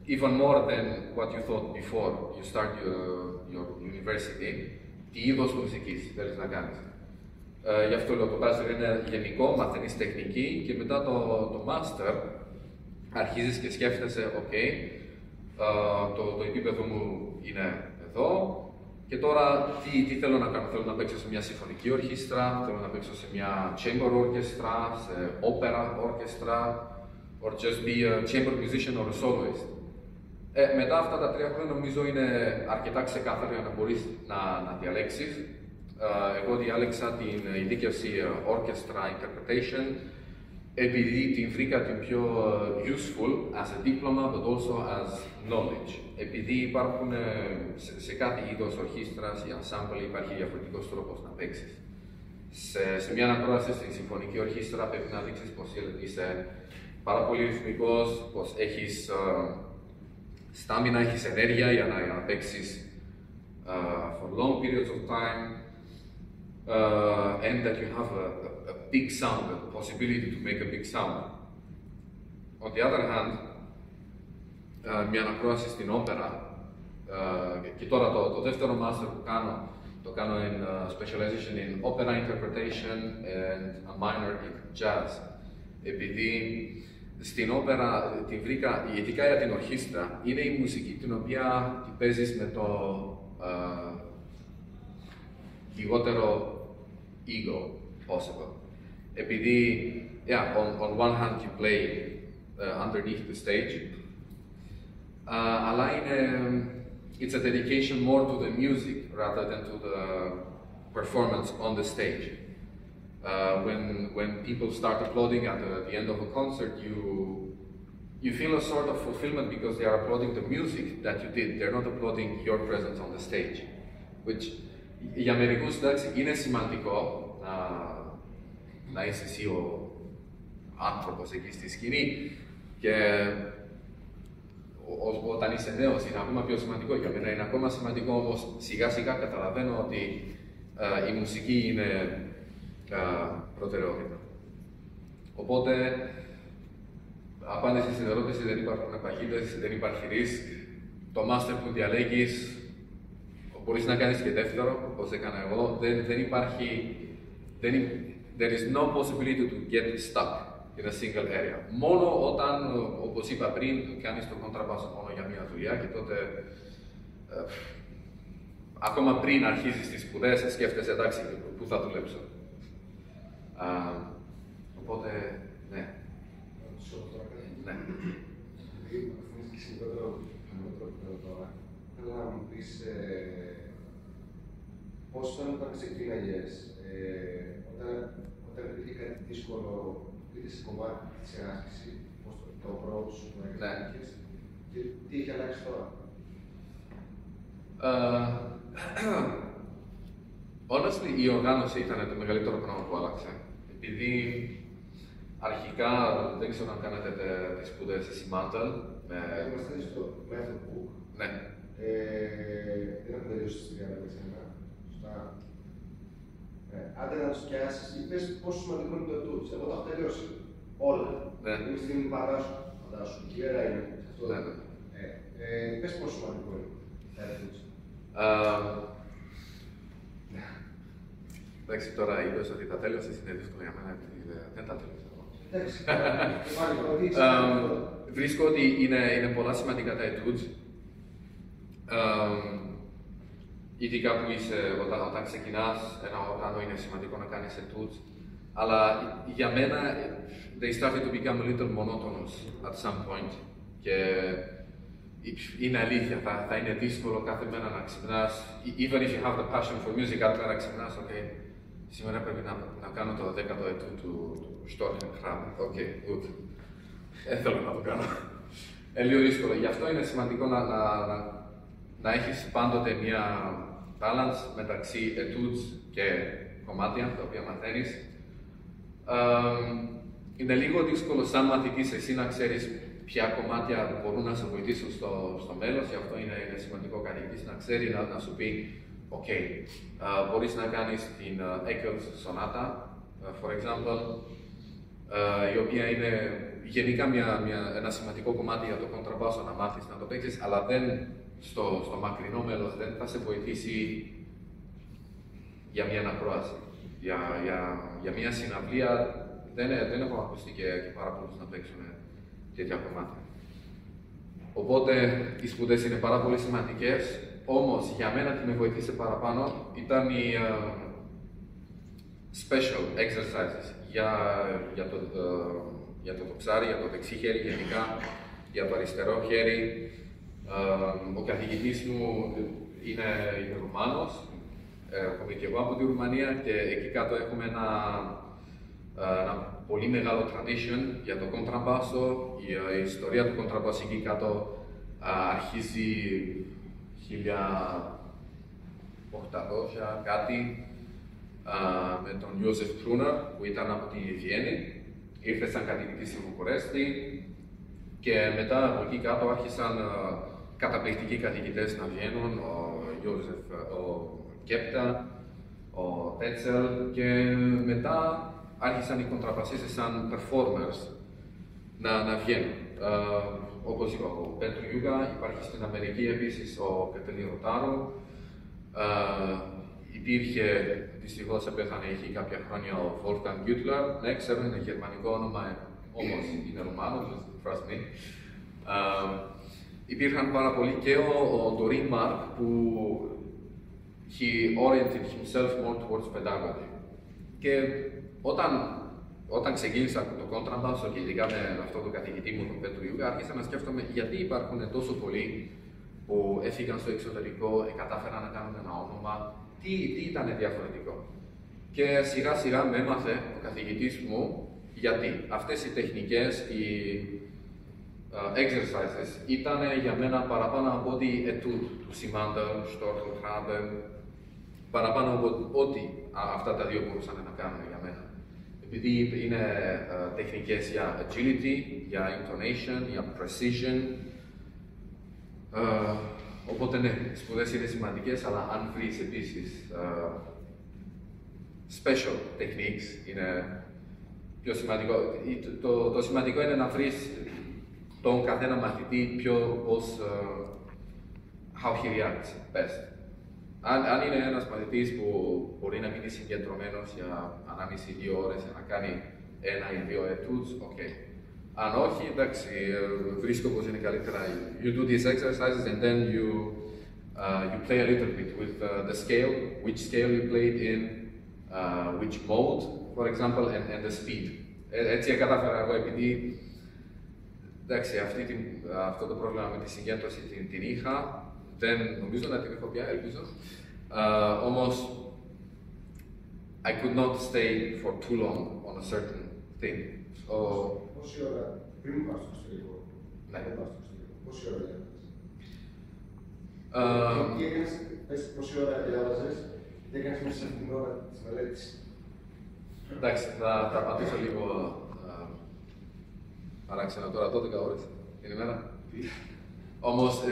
even more than what you thought before you start your university, τι είδος μουσικής θέλεις να κάνεις. Γι' αυτό λέω το bachelor είναι γενικό, μαθαίνεις τεχνική και μετά το master αρχίζεις και σκέφτεσαι, ok, το επίπεδο μου είναι εδώ και τώρα τι θέλω να κάνω. Θέλω να παίξω σε μια συμφωνική ορχήστρα, θέλω να παίξω σε μια chamber orchestra, σε opera orchestra, or just be a chamber musician or a soloist. Μετά αυτά τα 3 χρόνια νομίζω είναι αρκετά ξεκάθαρο για να μπορείς να διαλέξεις. Εγώ διάλεξα την ειδίκευση Orchestra Interpretation επειδή την βρήκα την πιο useful as a diploma but also as knowledge. Επειδή υπάρχουν σε κάθε είδος ορχήστρας ή ensemble υπάρχει διαφορετικός τρόπος να παίξεις. Σε μια ανακρόαση στην συμφωνική ορχήστρα πρέπει να δείξεις πως είσαι πάρα πολύ ρυθμικός, πως έχεις στάμινα, έχεις ενέργεια για να παίξεις for long periods of time and that you have a big sound, a possibility to make a big sound. On the other hand, μια ανακρόαση στην όπερα και τώρα το δεύτερο master που κάνω, το κάνω in specialization in opera interpretation and a minor in jazz. Επειδή στην όπερα την βρήκα, ειδικά για την ορχήστρα, είναι η μουσική την οποία την παίζεις με το λιγότερο ego possible. Επειδή, on one hand you play underneath the stage, αλλά it's a dedication more to the music rather than to the performance on the stage. When people start applauding at the end of a concert, you feel a sort of fulfillment because they are applauding the music that you did. They're not applauding your presence on the stage. Which, για μερικούς, εντάξει, είναι σημαντικό να είσαι εσύ ο άνθρωπος εκεί στη σκηνή και όταν είσαι νέος είναι ακόμα πιο σημαντικό. Για μένα είναι ακόμα σημαντικό, όμως σιγά σιγά καταλαβαίνω ότι η μουσική είναι προτεραιότητα. Οπότε, απάντηση στην ερώτηση, δεν υπάρχουν παγίδες, δεν υπάρχει risk. Το master που διαλέγεις, μπορείς να κάνεις και δεύτερο, όπως έκανα εγώ. Δεν υπάρχει, there is no possibility to get stuck in a single area. Μόνο όταν, όπως είπα πριν, κάνεις το contrabass μόνο για μία δουλειά και τότε ακόμα πριν αρχίζεις τις σπουδές, σκέφτεσαι, εντάξει, πού θα δουλέψω. Οπότε, ναι. Ναι. Επειδή αφήνεις και συγκεκριμένο επίπεδο τώρα, θέλω να μου πεις πώς ήταν όταν ξεκίναγες, όταν υπήρχε κάτι δύσκολο, είτε σε κομμάτι είτε σε άσκηση, πώς το approach σου να εξελίχθηκες και τι έχει αλλάξει τώρα. Honestly, η οργάνωση ήταν το μεγαλύτερο πράγμα που άλλαξε. Επειδή αρχικά, δεν ξέρω αν κάνετε τις σπουδές στη Simantl. Είμαστε στο Method Book. Ναι. Δεν έχουμε τελειώσει τη δουλειά με εσένα. Σωστά. Άντε να το σκιάσεις και πες πόσο σημαντικό είναι το ετούτς. Εγώ τα έχω τελειώσει. Όλα. Είμαι στην παράσου, φαντάσου. Η Λέρα είναι. Ναι. Πες πόσο σημαντικό είναι τα ετούτς. Εντάξει, τώρα είπες ότι τα τέλειωσες, είναι δύσκολο για μένα, επειδή δεν τα τέλειωσα. Βρίσκω ότι είναι πολλά σημαντικά τα etούds. Ειδικά που είσαι, όταν ξεκινάς ένα όργανο, είναι σημαντικό να κάνεις etούds. Αλλά για μένα, they started to become a little monotonous at some point. Και είναι αλήθεια, θα είναι δύσκολο κάθε μέρα να ξυπνάς. Even if you have the passion for music, κάθε μέρα ξυπνάς, okay. Σήμερα πρέπει να κάνω το 10ο ετού του Storchengraben. Οκ, good. Θέλω να το κάνω. Λίγο δύσκολο. Γι' αυτό είναι σημαντικό να έχεις πάντοτε μια balance μεταξύ etoods και κομμάτια, τα οποία μαθαίνεις. Είναι λίγο δύσκολο σαν μαθητής εσύ να ξέρεις ποια κομμάτια μπορούν να σε βοηθήσουν στο μέλλον. Γι' αυτό είναι σημαντικό καθηγητής να ξέρει, να σου πει μπορείς να κάνεις την Eccles Sonata, for example, η οποία είναι γενικά ένα σημαντικό κομμάτι για το contrabass να μάθεις να το παίξεις, αλλά στο μακρινό μέλλον δεν θα σε βοηθήσει για μια ανακρόαση. Για μια συναυλία δεν έχω ακούσει και πάρα πολλούς να παίξουν τέτοια κομμάτια. Οπότε οι σπουδές είναι πάρα πολύ σημαντικές, όμως για μένα τι με βοήθησε παραπάνω ήταν οι special exercises για το τοξάρι, για το δεξί χέρι γενικά, για το αριστερό χέρι. Ο καθηγητής μου είναι Ρουμάνος, έρχομαι και εγώ από τη Ρουμανία και εκεί κάτω έχουμε ένα πολύ μεγάλο tradition για το κοντραμπάσο. Η ιστορία του κοντραμπάσου εκεί κάτω αρχίζει 1800 κάτι με τον Ιώσεφ Προύνα που ήταν από τη Βιέννη. Ήρθε σαν καθηγητής στη Βουκουρέστη και μετά από εκεί κάτω άρχισαν καταπληκτικοί καθηγητές να βγαίνουν, ο Κέπτα, ο Τέτσελ και μετά άρχισαν οι κοντραμπασίστες σαν performers να βγαίνουν. Όπως είπα, ο Πέτρου Γιούγκα, υπάρχει στην Αμερική επίσης ο Πετρίνη Ροτάρο. Υπήρχε, δυστυχώς επέθανε εκεί κάποια χρόνια ο Wolfgang Güttler. Ναι, ξέρω, είναι γερμανικό όνομα, όμως είναι Ρουμάνος, trust me. Υπήρχαν πάρα πολλοί και ο Doreen Mark που he oriented himself more towards pedagogy. Και όταν ξεκίνησα το κόντραμπάσο και ειδικά με αυτό το καθηγητή μου, τον Πέτρου Γιούγκα, άρχισα να σκέφτομαι γιατί υπάρχουν τόσο πολλοί που έφυγαν στο εξωτερικό, κατάφεραν να κάνουν ένα όνομα, τι ήταν διαφορετικό. Και σιγά σιγά με έμαθε ο καθηγητής μου γιατί αυτές οι τεχνικές, οι exercises ήταν για μένα παραπάνω από ό,τι etude του Simandl, Storch, Raben, παραπάνω από ό,τι αυτά τα δύο μπορούσαν να κάνουν για μένα. Επειδή είναι τεχνικές για agility, για intonation, για precision. Οπότε ναι, οι σπουδές είναι σημαντικές, αλλά αν βρεις επίσης special techniques είναι πιο σημαντικό. Το σημαντικό είναι να βρεις τον καθένα μαθητή how he reacts best. Αν είναι ένας μαθητής που μπορεί να μείνει συγκεντρωμένος για 1,5-2 ώρες για να κάνει 1 ή 2 etudes, ok. Αν όχι, εντάξει, βρίσκω πως είναι καλύτερα. You do these exercises and then you play a little bit with the scale, which scale you played in, which mode, for example, and the speed. Έτσι κατάφερα εγώ, επειδή εντάξει, αυτό το πρόβλημα με τη συγκέντρωση την είχα. Δεν νομίζω να την έχω πια, ελπίζω. Όμως, I could not stay for too long on a certain thing. Πόση ώρα πριν πας στο εξωτερικό, πόση ώρα διάβαζες? Τι έκανες, πες πόση ώρα διάβαζες, τι έκανες μέσα σε αυτήν την ώρα της μελέτης? Εντάξει, θα πατήσω λίγο παράξενα τώρα, 12 ώρες την ημέρα. Όμως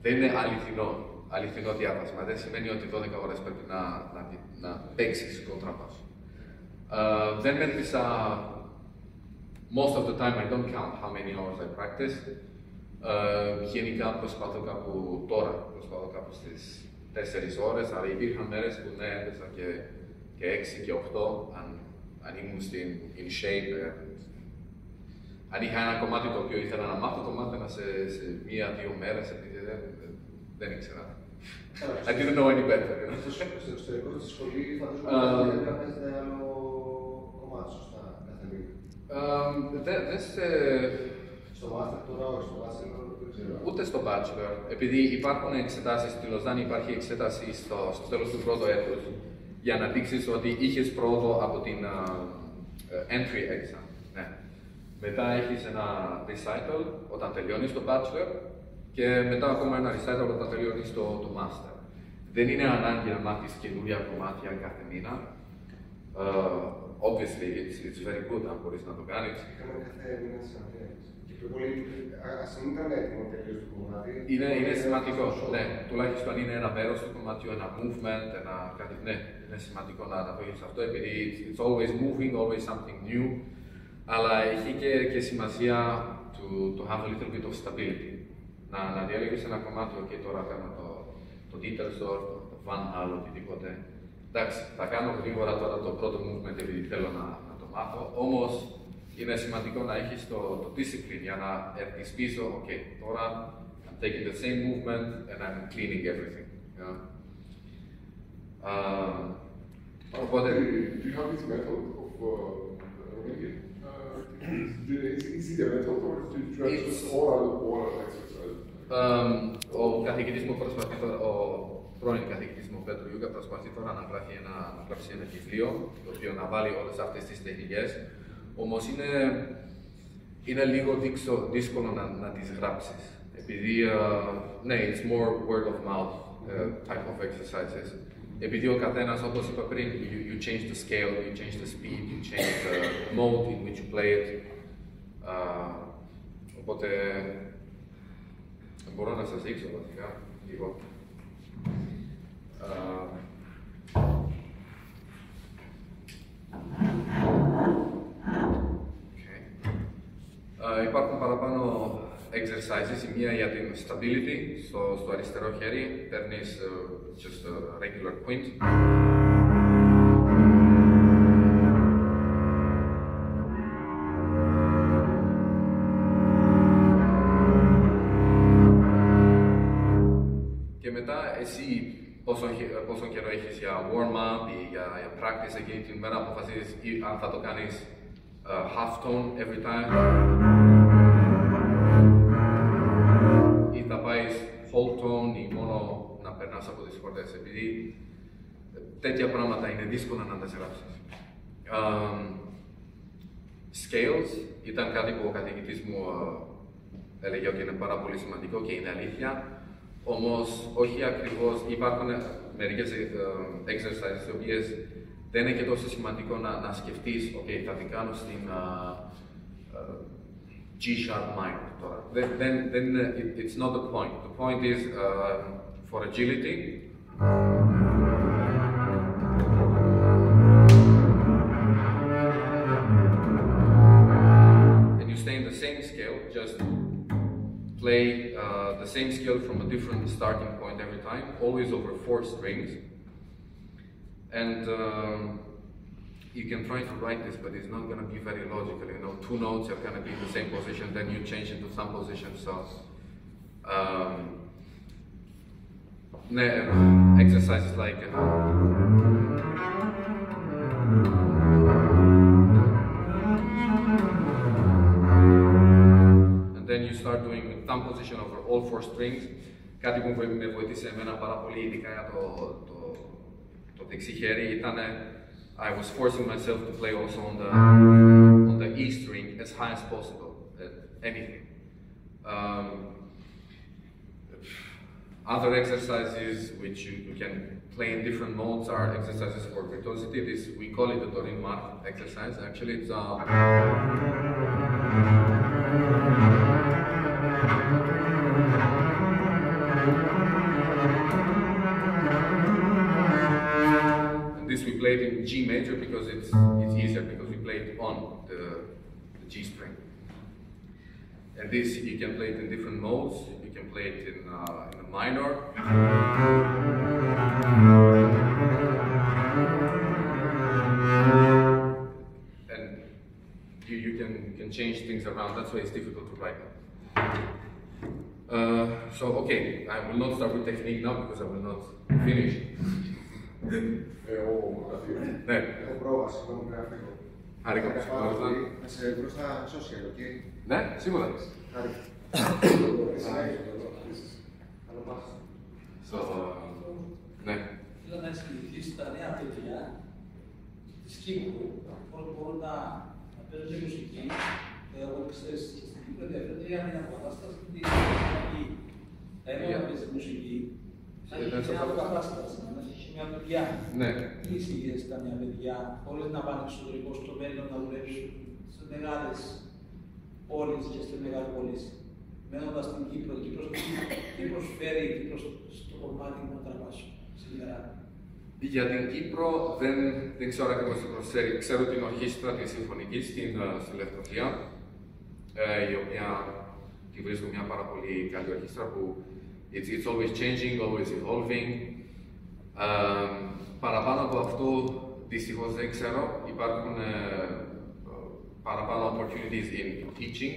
δεν είναι αληθινό διάβασμα. Δεν σημαίνει ότι 12 ώρες πρέπει να παίξεις κοντραμπάσο. Δεν μέτρησα, most of the time I don't count how many hours I practice. Γενικά προσπαθώ κάπου στις 4 ώρες, αλλά υπήρχαν μέρες που ναι, έπαιζα και 6 και 8, αν ήμουν in shape. Αν είχα ένα κομμάτι το οποίο ήθελα να μάθω, το μάθαινα σε 1-2 μέρες, επειδή δεν ήξερα. I didn't know any better. Στο εξωτερικό, στη σχολή, φαντάζομαι να παίζετε άλλο κομμάτι, σωστά, κάθε μήνα. Στο Master τώρα, όχι στο Bachelor, δεν ξέρω. Ούτε στο Bachelor, επειδή υπάρχουν εξετάσεις, στη Λοζάνη υπάρχει εξέταση στο τέλος του πρώτου έτους, για να δείξεις ότι είχες πρόοδο από την entry exam. Ναι. Μετά έχεις ένα recital όταν τελειώνεις το Bachelor και μετά ακόμα ένα recital όταν τελειώνεις το Master. Δεν είναι ανάγκη να μάθεις καινούργια κομμάτια κάθε μήνα. Obviously, it's very good αν μπορείς να το κάνεις. Είχαμε κάθε μήνα συναντήσεις. Και Ας μην ήταν έτοιμο τελείως το κομμάτι. Είναι σημαντικό, ναι. Τουλάχιστον είναι ένα μέρος του κομματιού, ένα movement, κάτι, ναι. Είναι σημαντικό να το έχεις αυτό, επειδή it's always moving, always something new. Αλλά έχει και σημασία to have a little bit of stability. Να διαλέγεις ένα κομμάτι, ok, τώρα κάνω το Dittersdorf, το Van Hal, οτιδήποτε. Εντάξει, θα κάνω γρήγορα τώρα το πρώτο movement επειδή θέλω να το μάθω, όμως είναι σημαντικό να έχεις το discipline για να έρθεις πίσω, ok, τώρα I'm taking the same movement and I'm cleaning everything. Yeah. Οπότε... Do you have this method of Romanian? Is it a method or do you have just oral exercise? Ο καθηγητής μου προσπαθεί τώρα, ο πρώην καθηγητής μου, Πέτρο Ιούγκα, προσπαθεί τώρα να γράψει ένα βιβλίο, το οποίο να βάλει όλες αυτές τις τεχνικές. Όμως είναι λίγο δύσκολο να τις γράψεις. Επειδή, ναι, it's more word of mouth type of exercises. Επειδή ο καθένας, όπως είπα πριν, you change the scale, you change the speed, you change the mode in which you play it. Οπότε, μπορώ να σας δείξω βασικά λίγο. Υπάρχουν παραπάνω exercises, η μία για την stability, στο αριστερό χέρι, παίρνεις just a regular quint. Και μετά εσύ πόσο καιρό έχεις για warm-up ή για practice εκείνη την μέρα, αποφασίζεις αν θα το κάνεις half tone every time ή θα πάεις whole tone ή μόνο να περνάς από τις χορδές, επειδή τέτοια πράγματα είναι δύσκολα να τα γράψεις. Scales ήταν κάτι που ο καθηγητής μου έλεγε ότι είναι πάρα πολύ σημαντικό και είναι αλήθεια. Όμως, όχι ακριβώς, υπάρχουν μερικές exercises οι οποίες δεν είναι και τόσο σημαντικό να σκεφτείς, ok, θα την κάνω στην G-sharp minor τώρα. It's not the point. The point is for agility. And you stay in the same scale, just play the same scale from a different starting point every time, always over 4 strings. And you can try to write this, but it's not going to be very logical. You know, 2 notes are going to be in the same position, then you change into some position. So, exercises like then you start doing thumb position over all 4 strings. Κάτι που με βοήθησε εμένα πάρα πολύ, ειδικά για το δεξί χέρι, ήταν I was forcing myself to play also on the E string as high as possible, anything. Other exercises which you can play in different modes are exercises for virtuosity. We call it the Dorin Mark exercise. Actually, it's this we played in G major because it's easier because we play it on the G string. And this you can play it in different modes. You can play it in a minor. And you can change things around. That's why it's difficult to write. So okay, I will not start with technique now because I will not finish. Ναι. Έχω πρόβαση, εγώ μου γράφω. Χάρηκα που συγχωρώ. Να σε βρω στα social, ok. Ναι, σίγουρα. Χάρηκα. Καλό πας. Ναι. Θέλω να εξηγηθείς τα νέα παιδιά της Κύπρου, μπορούν να παίζουν και μουσική. Εγώ ξέρεις, στην Κύπρο ενδιαφέρεται για μια αποκατάσταση στην Κύπρο. Τα έμενα παίζει μουσική. Να έχει μια αποκατάσταση, να έχει μια δουλειά. Ναι. Τι εισηγείς τα νέα παιδιά, όλες να πάνε εξωτερικό στο μέλλον να δουλέψουν σε μεγάλες πόλεις και στις μεγαλοπόλεις. Μένοντας στην Κύπρο, τι προσφέρει η Κύπρος στο κομμάτι του contrabass σήμερα? Για την Κύπρο δεν ξέρω ακριβώς τι προσφέρει. Ξέρω την ορχήστρα της Συμφωνικής στην Λευκοσία, η οποία τη βρίσκω μια πάρα πολύ καλή ορχήστρα που it's always changing, always evolving. Παραπάνω από αυτό, δυστυχώς δεν ξέρω. Υπάρχουν παραπάνω opportunities in teaching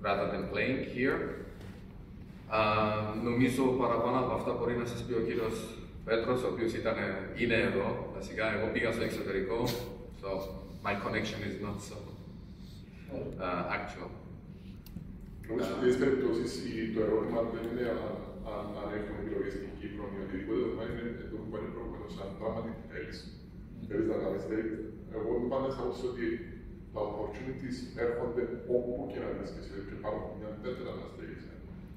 rather than playing here. Νομίζω παραπάνω από αυτά μπορεί να σας πει ο κύριος Πέτρος, ο οποίος είναι εδώ. Βασικά, εγώ πήγα στο εξωτερικό, so my connection is not so actual. Νομίζω ότι σε αυτές τις περιπτώσεις το ερώτημα δεν είναι αν έχουμε επιλογές στην Κύπρο ή οτιδήποτε, το θέμα είναι το που πάνε προηγουμένως, αν πράγματι θέλεις να κάνεις. Εγώ είμαι πάντα στα άποψη ότι τα opportunities έρχονται όπου και να δεις και πάνω από μια πέτρα να στέγεις.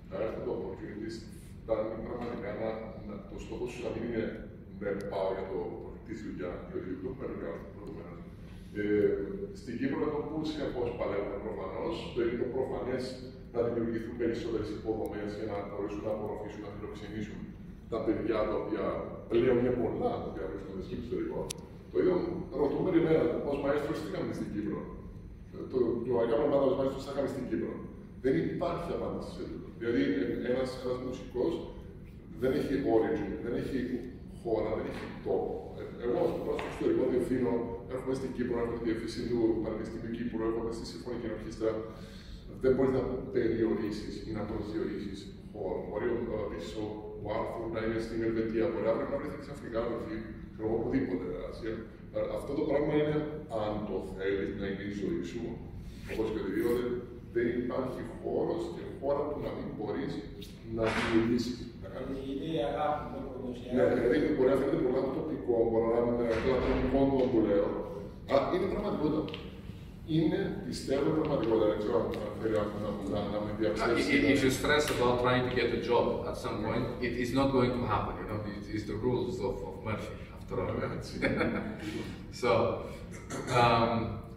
Να έρχονται τα opportunities, φτάνει πραγματικά το στόχο σου να μην είναι δεν πάω για το τη δουλειά, διότι το έχουμε εργάσει προηγουμένως. Στην Κύπρο, εδώ που συνεχώς παλεύουμε προφανώς, το είναι προφανές να δημιουργηθούν περισσότερες υποδομές για να μπορέσουν να απορροφήσουν, να φιλοξενήσουν τα παιδιά τα οποία πλέον είναι πολλά, τα οποία βρίσκονται στο εξωτερικό. Το ίδιο ρωτούμε εμένα, ως μαέστρος τι κάνουμε στην Κύπρο. Το αγιώμα ομάδα ως μαέστρος θα κάνουμε στην Κύπρο. Δεν υπάρχει απάντηση σε αυτό. Δηλαδή, ένας μουσικός δεν έχει origin, δεν έχει χώρα, δεν έχει τόπο. Εγώ, ας πούμε, στο εξωτερικό διευθύνω, έρχομαι στην Κύπρο, έρχομαι στη διευθύνση του Πανεπιστημίου Κύπρου, έρχομαι στη Συμφωνική Ορχήστρα. Δεν μπορείς να περιορίσεις ή να προσδιορίσεις χώρο. Μπορεί ο Άρθουρ να είναι στην Ελβετία, μπορεί αύριο να βρεθεί ξαφνικά να βρεθεί οπουδήποτε. Αυτό το πράγμα είναι, αν το θέλεις να είναι η ζωή σου, όπως και οτιδήποτε, δεν υπάρχει χώρος και χώρα που να μην μπορείς να δημιουργήσεις. Είναι η αγάπη που ναι, δηλαδή μπορεί να φαίνεται πολλά τοπικό, μπορεί να είναι κλατωνικό που λέω. Είναι πραγματικότητα. Είναι, πιστεύω, πραγματικότητα. Δεν ξέρω αν θέλει να με διαψεύσει. If you stress about trying to get a job at some point, it is not going to happen. You know, it is the rules of Murphy, after all. So,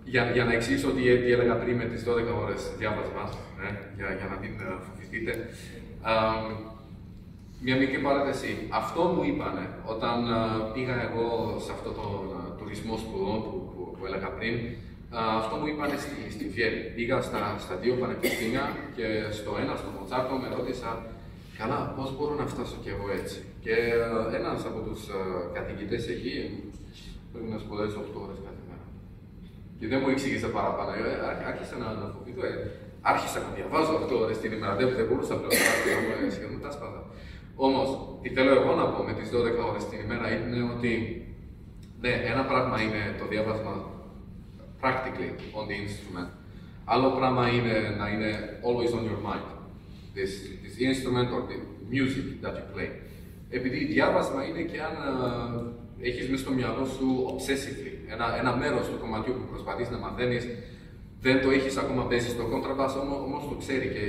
για να εξηγήσω τι έλεγα πριν με τις 12 ώρες διάβασμα, για να μην φοβηθείτε. Μια μικρή παράθεση. Αυτό μου είπανε όταν πήγα εγώ σε αυτό το τουρισμό σπουδών που έλεγα πριν. Αυτό μου είπανε στη Βιέννη. Πήγα στα δύο πανεπιστήμια και στο ένα, στο Μοτσάρτο, με ρώτησα καλά, πώς μπορώ να φτάσω κι εγώ έτσι. Και ένας από τους καθηγητές εκεί πρέπει να σπουδάζει 8 ώρες κάθε μέρα. Και δεν μου εξήγησε παραπάνω. Άρχισα να φοβηθώ. Άρχισα να διαβάζω 8 ώρες την ημέρα. Δεν μπορούσα πλέον να σχεδόν τα σπάτα. Όμως, τι θέλω εγώ να πω με τις 12 ώρες την ημέρα είναι ότι ναι, ένα πράγμα είναι το διάβασμα practically on the instrument. Άλλο πράγμα είναι να είναι always on your mind. This instrument or the music that you play. Επειδή διάβασμα είναι και αν έχεις μέσα στο μυαλό σου obsessively, ένα μέρος του κομματιού που προσπαθείς να μαθαίνεις, δεν το έχεις ακόμα πέσει στο contrabass, όμως το ξέρει και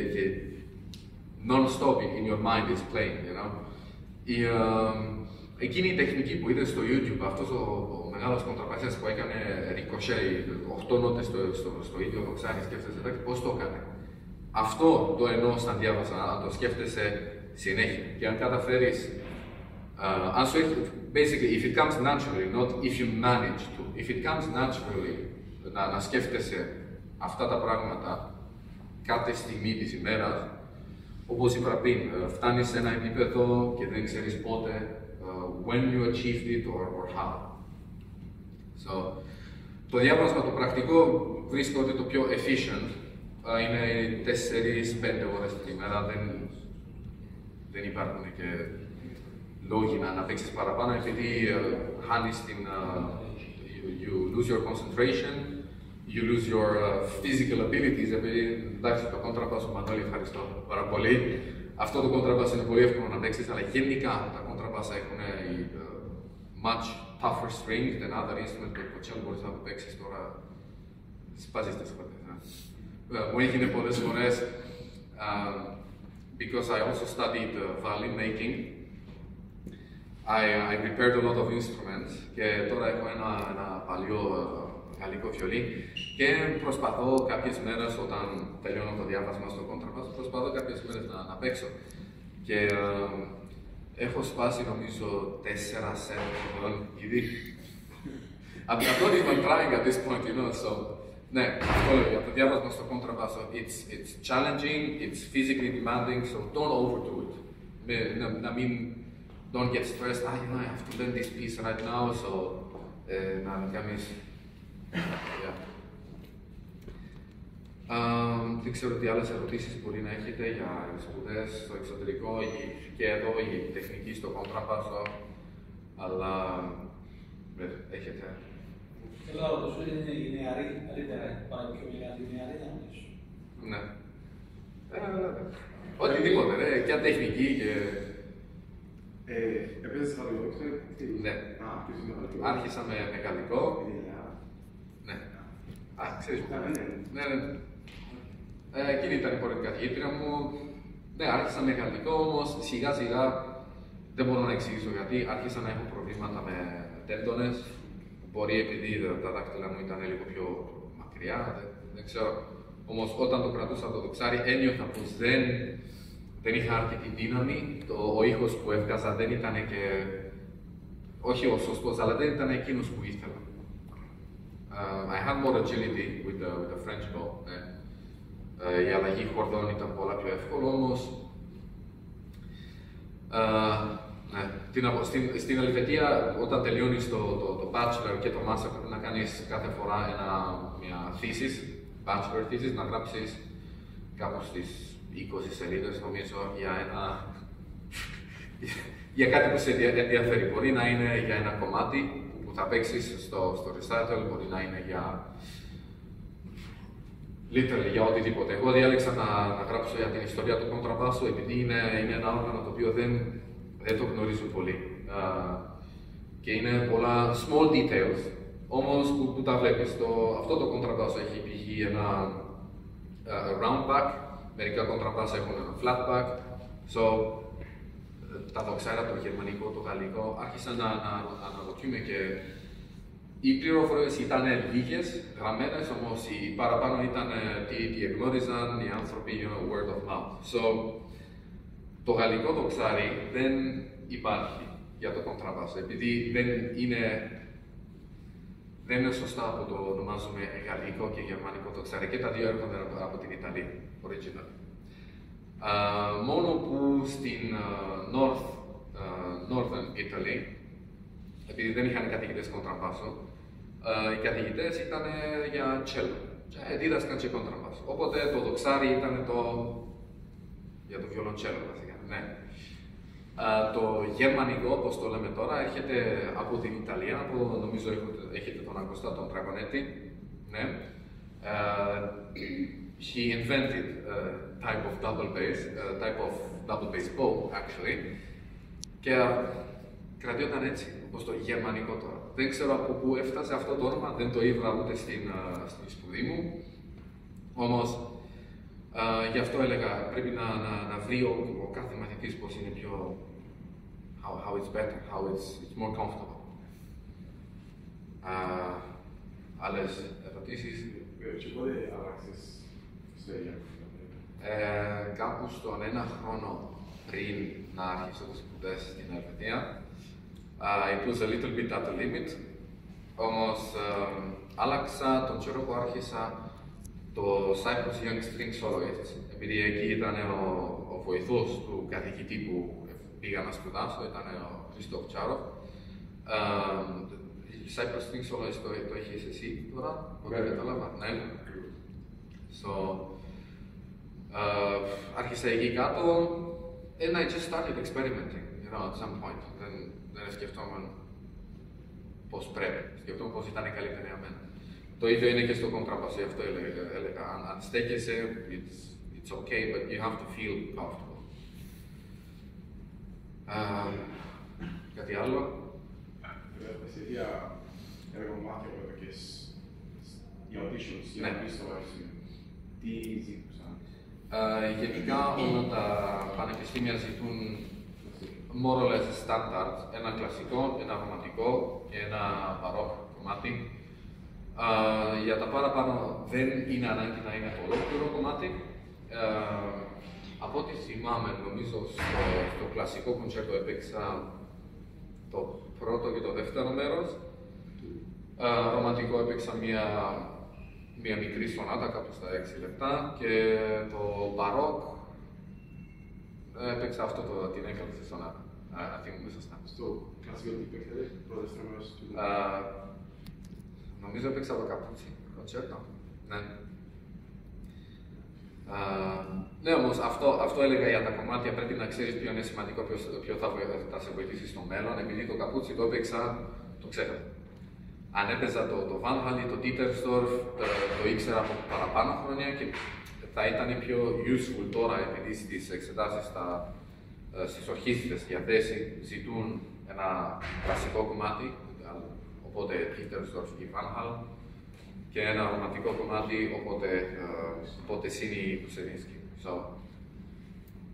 non-stop in your mind is playing, you know. Εκείνη η τεχνική που είδες στο YouTube, αυτός ο μεγάλος κοντραπασιάς που έκανε ricochet, 8 νότες στο ίδιο δοξάνι, σκέφτεσαι εντάξει πώς το έκανε. Αυτό το εννοώ σαν διάβασα, αν το σκέφτεσαι συνέχεια. Και αν καταφέρεις, αν σου έχει, basically, if it comes naturally, not if you manage to, if it comes naturally, να σκέφτεσαι αυτά τα πράγματα κάθε στιγμή της ημέρας, όπως είπα πριν, φτάνεις σε ένα επίπεδο και δεν ξέρεις πότε, when you achieved it or how. So, το διάβασμα, το πρακτικό, βρίσκω ότι το πιο efficient είναι 4-5 ώρες την ημέρα. Δεν υπάρχουν και λόγοι να παίξεις παραπάνω, επειδή χάνεις την... you lose your concentration, you lose your physical abilities. Επειδή, εντάξει, το contrabass, Μανώλη, ευχαριστώ πάρα πολύ. Αυτό το contrabass είναι πολύ εύκολο να παίξεις, αλλά γενικά τα contrabass έχουν much tougher string than other instruments. Το cello μπορείς να το παίξεις τώρα, σπάζεις τις χώρες. Μου έγινε πολλές φορές, because I also studied violin making, I prepared a lot of instruments και τώρα έχω ένα παλιό γαλλικό βιολί και προσπαθώ κάποιες μέρες όταν τελειώνω το διάβασμα στο contrabass, προσπαθώ κάποιες μέρες να παίξω. Και έχω σπάσει νομίζω 4 σετ ήδη. I'm not even trying at this point, you know, so... Ναι, αυτό λέω για το διάβασμα στο contrabass. It's challenging, it's physically demanding, so don't overdo it. I mean, don't get stressed. You know, I have to learn this piece right now, so να κάνεις. Δεν ξέρω τι άλλες ερωτήσεις μπορεί να έχετε για σπουδές στο εξωτερικό και εδώ, η τεχνική στο contrabass, αλλά έχετε. Θέλω να ρωτήσω, είναι οι νεαροί καλύτερα, πάρα πιο μεγάλοι νεαροί να ρωτήσω. Ναι. Οτιδήποτε, και τεχνική και... Έπαιζες γαλλικό, Ναι. Άρχισα με γαλλικό. Ναι. Ξέρεις που. Ναι. Εκείνη ήταν η πρώτη καθηγήτρια μου. Ναι, άρχισα με γαλλικό, όμως σιγά σιγά δεν μπορώ να εξηγήσω γιατί άρχισα να έχω προβλήματα με τέντονες. Μπορεί επειδή τα δάχτυλα μου ήταν λίγο πιο μακριά, δεν ξέρω. Όμως όταν το κρατούσα το δοξάρι ένιωθα πως δεν είχα αρκετή δύναμη. Ο ήχος που έβγαζα δεν ήταν και... όχι ο σωστός, αλλά δεν ήταν εκείνος που ήθελα. I had more agility with the French bow. Η αλλαγή χορδών ήταν πολλά πιο εύκολο, όμως... Στην Ελβετία, όταν τελειώνεις το bachelor και το master, πρέπει να κάνεις κάθε φορά μια thesis, bachelor thesis, να γράψεις κάπου στις 20 σελίδες, νομίζω, για κάτι που σε ενδιαφέρει. Μπορεί να είναι για ένα κομμάτι που θα παίξεις στο recital, μπορεί να είναι για οτιδήποτε. Εγώ διάλεξα να γράψω για την ιστορία του contrabass, επειδή είναι ένα όργανο το οποίο δεν το γνωρίζω πολύ. Και είναι πολλά small details, όμως που τα βλέπεις. Αυτό το contrabass έχει π.χ. ένα round back, μερικά contrabass έχουν ένα flat back. So, τα δοξάρια, το γερμανικό, το γαλλικό, άρχισαν να αναρωτιούμε και οι πληροφορίες ήταν λίγες, γραμμένες, όμως οι παραπάνω ήταν τι εγνώριζαν οι άνθρωποι, word of mouth. So, το γαλλικό δοξάρι δεν υπάρχει για το contrabass, επειδή δεν είναι σωστά που το ονομάζουμε γαλλικό και γερμανικό δοξάρι, και τα δύο έρχονται από την Ιταλία, original. Μόνο που στην Northern Italy, επειδή δεν είχαν καθηγητές contrabass, οι καθηγητές ήταν για cello, δίδασκαν και contrabass. Οπότε το δοξάρι ήταν για το violoncello βασικά. Ναι. Το γερμανικό, όπως το λέμε τώρα, έρχεται από την Ιταλία, νομίζω έχετε τον ακουστά, τον Dragonetti. Ναι. He invented a type of double bass bow, actually. Και κρατιόταν έτσι, όπως το γερμανικό τώρα. Δεν ξέρω από πού έφτασε αυτό το όνομα, δεν το ήβρα ούτε στην σπουδή μου. Όμως, γι' αυτό έλεγα, πρέπει να βρει ο κάθε μαθητής πώς είναι πιο... how it's better, how it's more comfortable. Άλλες ερωτήσεις? Και πότε άλλαξες σφαίρια? Κάπου στον 1 χρόνο πριν να άρχισω τις σπουδές στην Ελβετία. It was a little bit at the limit. Όμως άλλαξα τον καιρό που άρχισα το Cyprus Young String Soloists, επειδή εκεί ήταν ο βοηθός του καθηγητή που πήγα να σπουδάσω, ήταν ο Χριστόφ Τσάροφ. Cyprus String Soloists το έχεις εσύ τώρα, όταν κατάλαβα. Ναι. So, άρχισα εκεί κάτω, and I just started experimenting, at some point. Δεν σκεφτόμουν πώς πρέπει, σκεφτόμουν πώς ήταν καλύτερη για μένα. Το ίδιο είναι και στο contrabass, αυτό έλεγα. Αν στέκεσαι, it's okay, but you have to feel comfortable. Κάτι άλλο? Εσύ για ένα κομμάτι που έπαιξες για auditions, για να πεις στο βάρσιο, τι ζήτησαν? Γενικά όλα τα πανεπιστήμια ζητούν more or less standard, ένα κλασικό, ένα ρομαντικό και ένα μπαρόκ κομμάτι. Για τα παραπάνω δεν είναι ανάγκη να είναι το ολόκληρο κομμάτι. Από ό,τι θυμάμαι, νομίζω στο κλασικό κοντσέρτο έπαιξα το πρώτο και το δεύτερο μέρος. Ρομαντικό έπαιξα μια μικρή σονάτα κάπου στα 6 λεπτά και το μπαρόκ έπαιξα αυτό την έκαλυψη σονάτα. Αν θυμούμαι σωστά. Στο κλασικό τι παίξατε, πρώτο δεύτερο μέρος του. Νομίζω έπαιξα το καπούτσι κοντσέρτο. Ναι. Ναι, όμως αυτό έλεγα για τα κομμάτια. Πρέπει να ξέρεις ποιο είναι σημαντικό, ποιο θα σε βοηθήσει στο μέλλον. Επειδή το καπούτσι το έπαιξα, το ξέχασα. Αν έπαιζα το Van Halen ή το Dietersdorf, το ήξερα από παραπάνω χρόνια και θα ήταν πιο useful τώρα, επειδή στις εξετάσεις στις ορχήστρες για θέση ζητούν ένα κλασικό κομμάτι, οπότε Dietersdorf ή Van Halen, και ένα ρομαντικό κομμάτι, οπότε είναι η Πουσερίνσκι.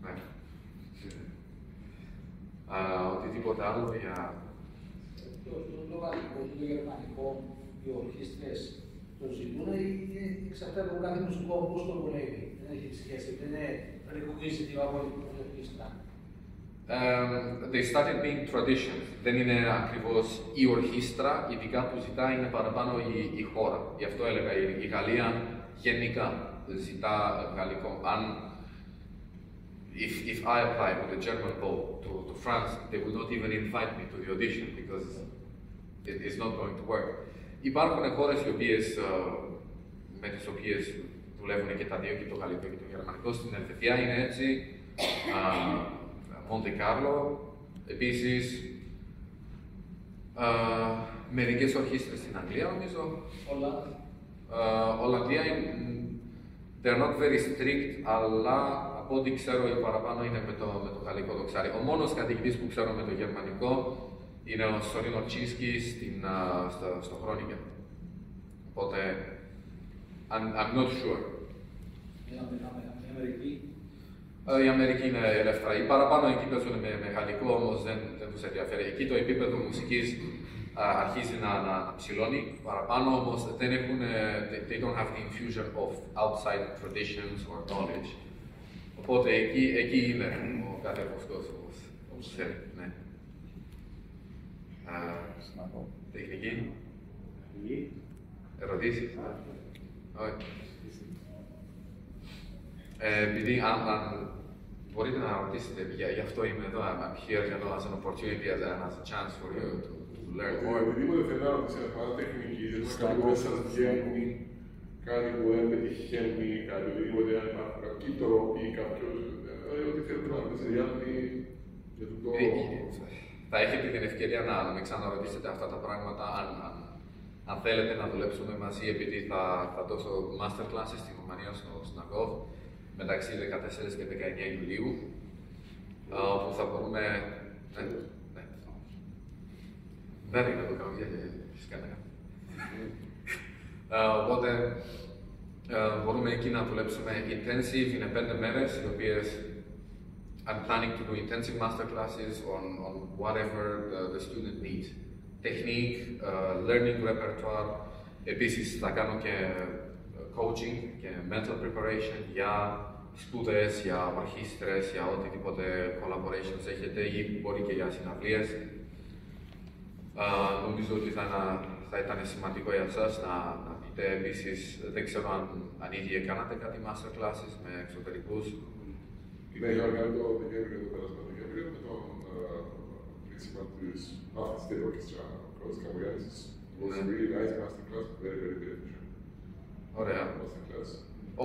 Ναι. Οτιδήποτε άλλο για... Το γαλλικό και το γερμανικό, οι ορχήστρες το ζητούν ή εξαρτάται από κάθε μουσικό πώς το βολεύει. Δεν έχει σχέση, δεν είναι recognitive από την ορχήστρα. They started being traditions. Δεν είναι ακριβώς η ορχήστρα, ειδικά που ζητά είναι παραπάνω η χώρα. Γι' αυτό έλεγα η Γαλλία γενικά ζητά γαλλικό. If I apply with the German bow to France, they will not even invite me to the audition because it's not going to work. Υπάρχουν χώρες με τις οποίες δουλεύουν και τα δύο, και το γαλλικό και το γερμανικό. Στην Ελβετία είναι έτσι. Μοντε Κάρλο, επίσης. Μερικές ορχήστρες στην Αγγλία, νομίζω. Ολλανδία, they're not very strict, αλλά από ό,τι ξέρω οι παραπάνω είναι με το γαλλικό δοξάρι. Ο μόνος καθηγητής που ξέρω με το γερμανικό είναι ο Σορίνο Τσίνσκι στο Χρόνικεν. Οπότε, I'm not sure. Η Αμερική είναι ελεύθερα. Οι παραπάνω εκεί παίζουν με γαλλικό, όμως δεν τους ενδιαφέρει. Εκεί το επίπεδο μουσικής αρχίζει να ψηλώνει παραπάνω, όμως δεν έχουν, they don't have the infusion of outside traditions or knowledge. Οπότε εκεί είναι ο κάθε βοσκός, όπως θέλει. Ναι. Τεχνική. Ερωτήσεις. Όχι. Επειδή αν μπορείτε να ρωτήσετε, γι' αυτό είμαι εδώ, I'm here as an opportunity, as a chance for you to learn more. Οτιδήποτε θέλει να ρωτήσει ένα πάνω τεχνική, δεν είναι κάτι που σας βγαίνει, κάτι που δεν πετυχαίνει, κάτι οτιδήποτε, αν υπάρχει κάποιο τρόπο ή κάποιος, ό,τι θέλετε να ρωτήσετε για το... Θα έχετε την ευκαιρία να με ξαναρωτήσετε αυτά τα πράγματα, αν θέλετε να δουλέψουμε μαζί, επειδή θα δώσω masterclasses στην Ρουμανία στο Snagov μεταξύ 14 και 19 Ιουλίου, όπου θα μπορούμε... Ναι. Δεν είναι το κάνω, φυσικά ναι. Οπότε μπορούμε εκεί να δουλέψουμε intensive, είναι 5 μέρες, οι οποίες I'm planning to do intensive masterclasses on whatever the student needs. Technique, learning repertoire, επίσης θα κάνω και coaching και mental preparation για σπουδές, για ορχήστρες, για οτιδήποτε collaborations έχετε ή μπορεί και για συναυλίες. Νομίζω ότι θα ήταν σημαντικό για εσάς να δείτε επίσης, δεν ξέρω αν ήδη κάνατε κάτι masterclasses με εξωτερικούς. Ναι, είχα κάνει το Δεκέμβριο, το πέρασμα Δεκέμβριο, με τον principal της Athens State Orchestra, ο Κώστας Καμπογιάννης. It was a really nice masterclass, very, very beneficial. Ωραία. Masterclass.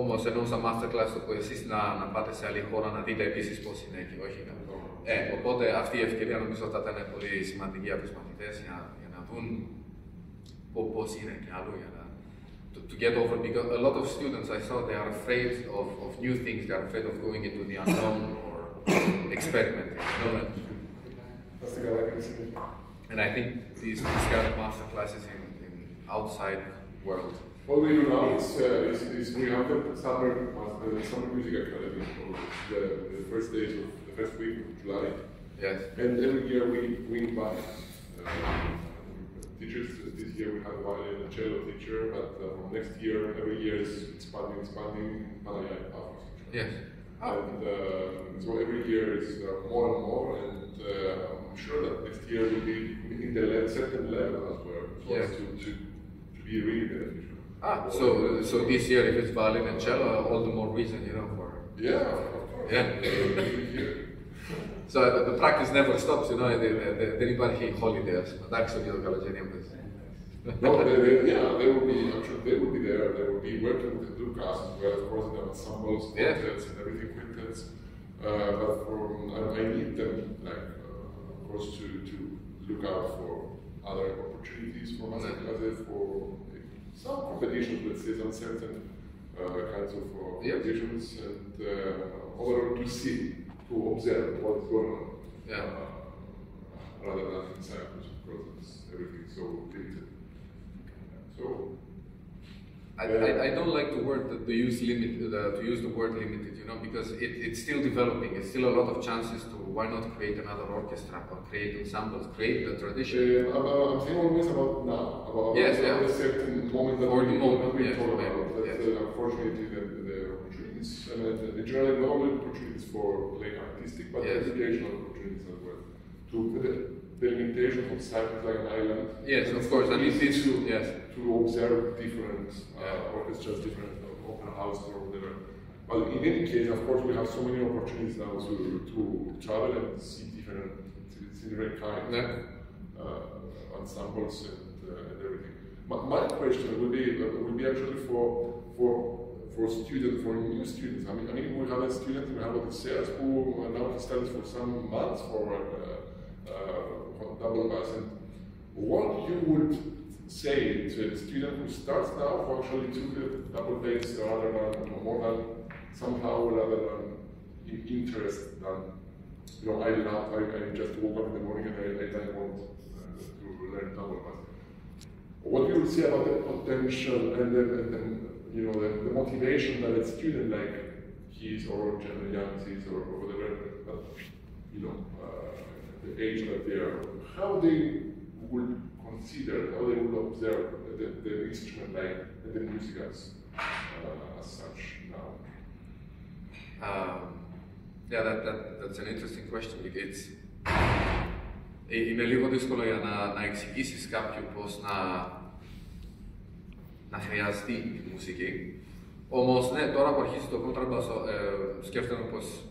Όμως εννοούσα masterclass όπου εσείς να πάτε σε άλλη χώρα να δείτε επίσης πώς είναι και όχι. Οπότε αυτή η ευκαιρία νομίζω θα ήταν πολύ σημαντική από τους μαθητές για να δουν πώς είναι και αλλού. To get over, because a lot of students I saw, they are afraid of new things, they are afraid of going into the unknown or experimenting. And I think these kind of master classes in outside world. What we do now is we have the summer music academy, the first days of the first week of July. Yes. And every year we invite teachers. This year we had a violin and a cello teacher, but from next year, every year is expanding. Yes. And so every year is more and more, and I'm sure that next year will be in the certain level as well, so as to be really beneficial. So this year, if it's violin and cello, all the more reason, for. Yeah, of course. Yeah. So the practice never stops, δεν υπάρχει holidays. Εντάξει, για το καλοκαίρι έμπαιζε. No, they will be there. They will be working with Lucas as well, of course, the ensembles, quartets, and everything quintets. But I need them, of course, to look out for other opportunities for master classes, for some competitions, let's say, some certain kinds of competitions, and overall to see, to observe what's going on, rather than in Cyprus, of course, it's everything so limited. So, I don't like the word to use the word limited, because it's still developing. It's still a lot of chances to why not create another orchestra or create ensembles, create the tradition. I'm saying always about now, about a certain moment that we talk about. Unfortunately, the opportunities, generally not only opportunities for playing artistic, but educational opportunities as well. The limitation of Cyprus like an island. Yes, of course. I mean, to observe different orchestras, different opera houses or whatever. But in any case, of course, we have so many opportunities now to travel and see different kinds of ensembles and everything. My question will be actually for students, for new students. I mean, we have a student, we have Odysseus who now he studies for some months for double bass. And what you would say to a student who starts now, who actually took the double bass rather than more than somehow rather than interest than I just woke up in the morning and I want to learn double bass. What you would say about the potential and the motivation that a student like his or Giannis or whatever, the age that they are, how they would consider, how they would observe the instrument like the music as such now? That's an interesting question. Είναι λίγο δύσκολο για να εξηγήσεις κάποιου πώς να χρειαστεί τη μουσική. Όμως, ναι, τώρα που αρχίζει το contrabass, σκέφτομαι πως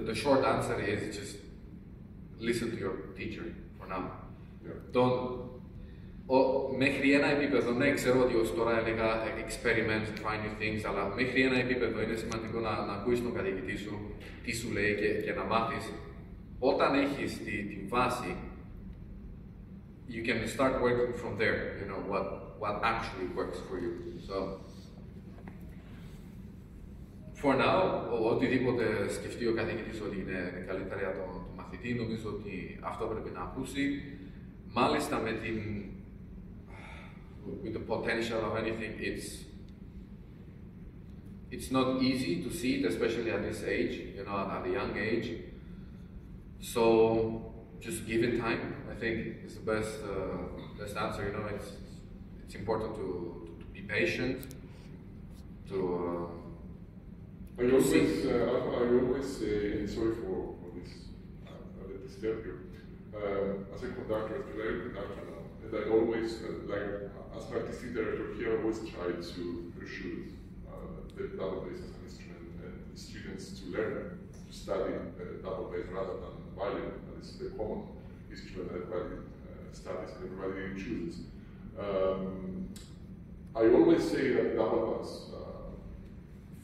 the short answer is just listen to your teacher for now. Μέχρι ένα επίπεδο, ναι, ξέρω ότι ως τώρα έλεγα experiment, try new things, αλλά μέχρι ένα επίπεδο είναι σημαντικό να ακούεις τον καθηγητή σου, τι σου λέει και να μάθεις. Όταν έχεις τη βάση, you can start working from there, what actually works for you. So, for now, οτιδήποτε σκεφτεί ο καθηγητής ότι είναι καλύτερα για τον μαθητή, νομίζω ότι αυτό πρέπει να ακούσει. Μάλιστα with the potential of anything, it's not easy to see it, especially at this age, at a young age. So just give it time. I think it's the best answer. It's important to be patient. I always say, sorry for this, let this step here. As a conductor, as a very conductor now, and I always, as an artistic director here, I always try to pursue the double bass as an instrument and students to learn to study double bass rather than violin. That is the common instrument that everybody studies and everybody chooses. I always say that double bass,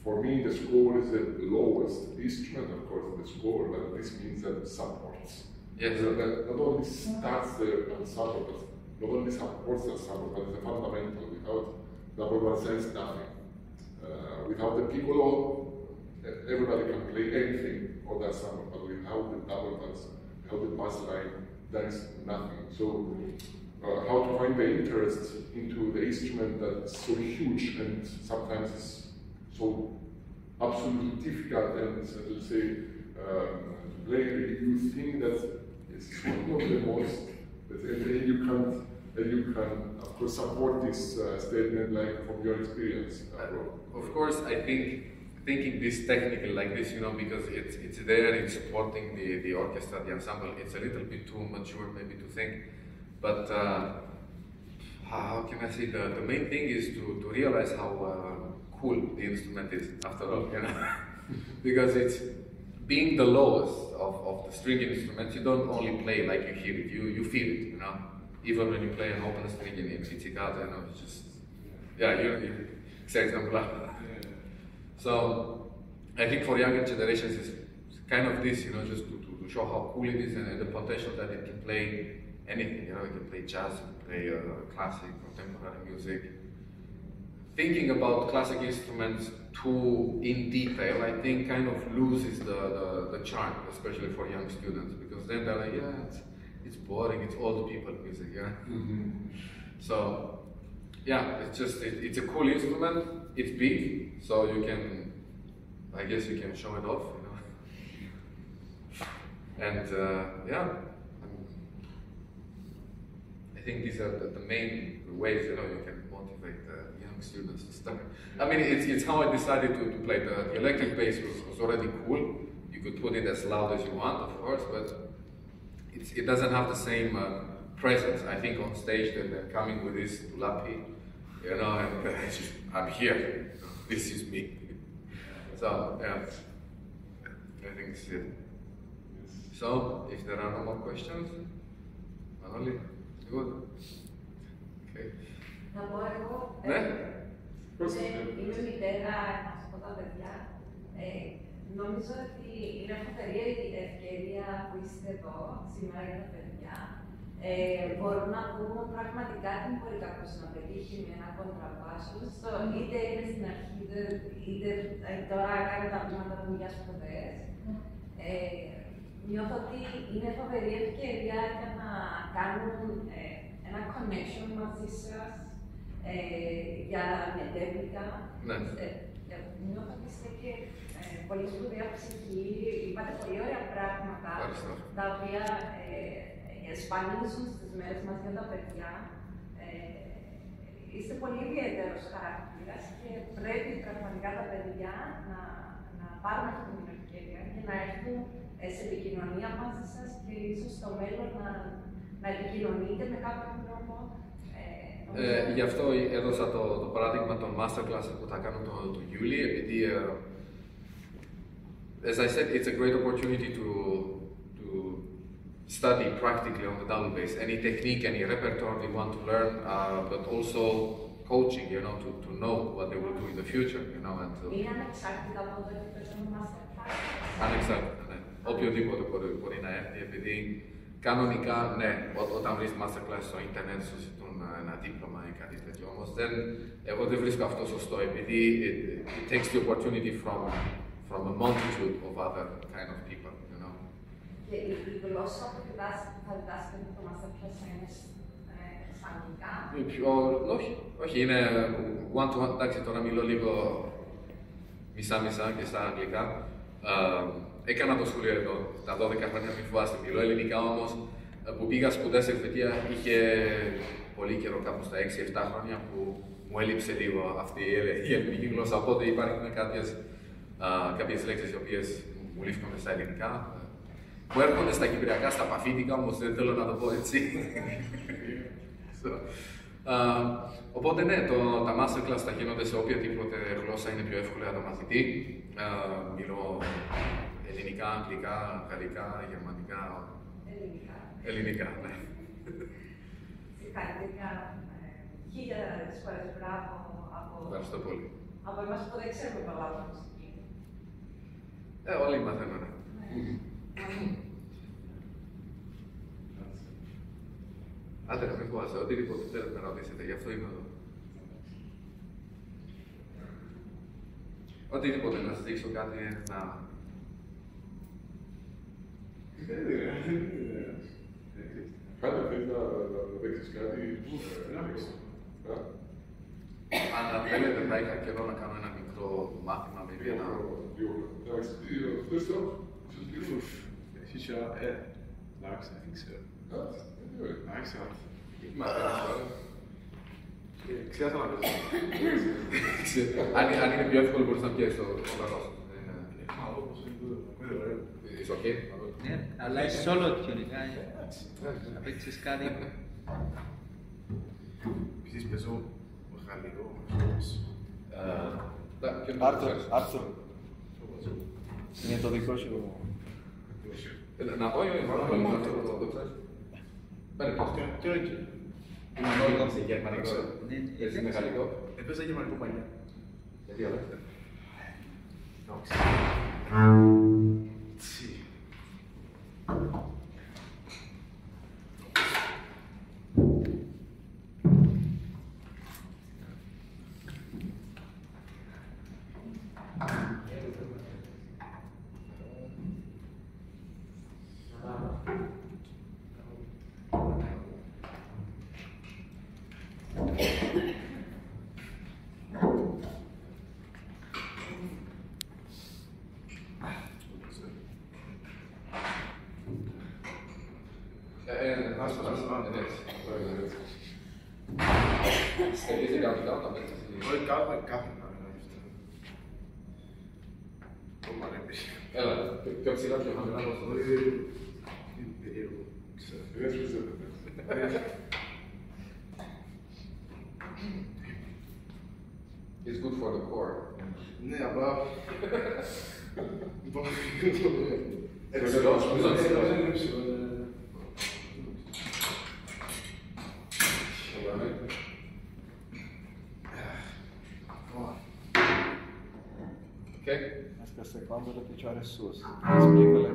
for me, the score is the lowest instrument, of course, in the score, but this means that it supports. Yes. That not only starts the ensemble, but not only supports the ensemble, but it's a fundamental. Without double bass, there is nothing. Without the piccolo, everybody can play anything on the ensemble, but without the double bass, without the bass line, there is nothing. So, how to find the interest into the instrument that's so huge and sometimes is so absolutely difficult and, let's say, to play, you think that it's one of the most And you can, of course, support this statement like from your experience. Of course, I think thinking this technical like this, because it's there, it's supporting the orchestra, the ensemble. It's a little bit too mature maybe to think, but how can I say? The main thing is to realize how cool the instrument is after all, because it's being the lowest of the string instruments. You don't only play like you hear it, you feel it, Even when you play an open string in pizzicato, it's just, So, I think for younger generations, it's kind of this, just to show how cool it is and the potential that it can play anything, it can play jazz, it can play classic, contemporary music. Thinking about classic instruments too in detail, I think kind of loses the charm, especially for young students, because then they're like, it's boring, it's old people music, So, it's a cool instrument, it's big, so I guess you can show it off, And, I think these are the main ways, you can motivate young students to start. I mean, it's how I decided to play. The electric bass was already cool. You could put it as loud as you want, of course, but it doesn't have the same presence, I think, on stage than coming with this lapi, and I'm here. This is me. So, I think it's it. So, if there are no more questions, Manoli, good. Okay. Να πω εγώ, είμαι μητέρα από τα παιδιά. Νομίζω ότι είναι φοβερή ευκαιρία που είστε εδώ σήμερα για τα παιδιά. Μπορούν να πούμε πραγματικά τι μπορεί κάποιος να πετύχει με ένα κοντραμπάσο, είτε είναι στην αρχή, είτε τώρα κάνει τα βήματα του για σπουδές. Νιώθω ότι είναι φοβερή ευκαιρία για να κάνουν ένα connection μαζί σας για μετέπειτα. Νιώθω ότι είστε και πολύ σπουδαία ψυχή, είπατε πολύ ωραία πράγματα, τα οποία σπανίζουν στις μέρες μας για τα παιδιά. Είστε πολύ ιδιαίτερος χαρακτήρας και πρέπει πραγματικά τα παιδιά να πάρουν αυτή την ευκαιρία και να έρθουν σε επικοινωνία μαζί σας και ίσως στο μέλλον να επικοινωνείτε με κάποιον τρόπο. Γι' αυτό έδωσα το παράδειγμα των masterclass που θα κάνω το Ιούλιο, επειδή, as I said, it's a great opportunity to study practically on the double bass, any technique, any repertoire they want to learn, but also coaching, to know what they will do in the future, and Είναι ανεξάρτητα από το επίπεδο του masterclass. Ανεξάρτητα, ναι. Οποιοδήποτε μπορεί να έρθει, επειδή κανονικά, ναι, όταν βρεις masterclass στο ίντερνετ σου ζητούν ένα δίπλωμα ή κάτι τέτοιο. Όμως εγώ δεν βρίσκω αυτό σωστό, επειδή it takes the opportunity from a multitude of other kind of people, Και η γλώσσα που θα διδάσκεται το masterclass είναι στα αγγλικά. Όχι, είναι one-to-one, εντάξει, τώρα μιλώ λίγο μισά-μισά και στα αγγλικά. Έκανα το σχολείο εδώ, τα 12 χρόνια, μην φοβάστε, μιλώ ελληνικά όμως, που πήγα σπουδές σε Ελβετία, είχε πολύ καιρό, κάπου στα 6-7 χρόνια, που μου έλειψε λίγο αυτή η ελληνική γλώσσα, οπότε υπάρχουν κάποιες λέξεις οι οποίες μου λήφθηκαν στα ελληνικά, που έρχονται στα κυπριακά, στα παφίτικα, όμως δεν θέλω να το πω έτσι. Οπότε ναι, τα masterclass θα γίνονται σε οποιαδήποτε γλώσσα είναι πιο εύκολα για το μαθητή. Μιλώ ελληνικά, αγγλικά, γαλλικά, γερμανικά. Ελληνικά, ναι. Συγχαρητήρια, χίλιες φορές μπράβο Ευχαριστώ πολύ. από εμάς που δεν ξέρουμε πολλά από μουσική. Όλοι μαθαίνουν. Άντε να μην φοβάσαι, οτιδήποτε θέλετε να ρωτήσετε, γι' αυτό είμαι εδώ. Οτιδήποτε, να σας δείξω κάτι, να... Κάντε, θέλεις να παίξεις κάτι. Αν θέλετε, θα είχα καιρό να κάνω ένα μικρό μάθημα με ένα... Εντάξει, 2 χρόνια. Sì, c'è. Εντάξει, δεν ξέρω. Εντάξει, ξέρω θα να πεις. Αν είναι πιο εύκολο μπορείς να πιέσεις το κακό σου. Καλό πως είναι τούτο. Είσαι οκ. Ναι, αλλά είσαι όλο κοινικά. Να παίξεις κάτι. Επίσης παίζω γαλλικό. Άρθρο. Είναι το δικό σου. Να πω ή όχι, το ξέρεις. Πέρα πώς. Τι είναι εκεί. Είναι γερμανικό. Εσύ είναι γαλλικό. Έπαιζα γερμανικό παλιά. Γιατί όλα. Τσι. Σκεφτείσαι κάποιο άλλο, τα παίξεις. Όχι κάθε να είναι αυτό. Το μαρέπει. Έλα, πιο ψηλά, πιο χαμηλά, πώς το δεις. Είναι περίεργο. It's good for the core. Ναι, απλά... Okay? Mas queste quando le picciare su. Spiegale.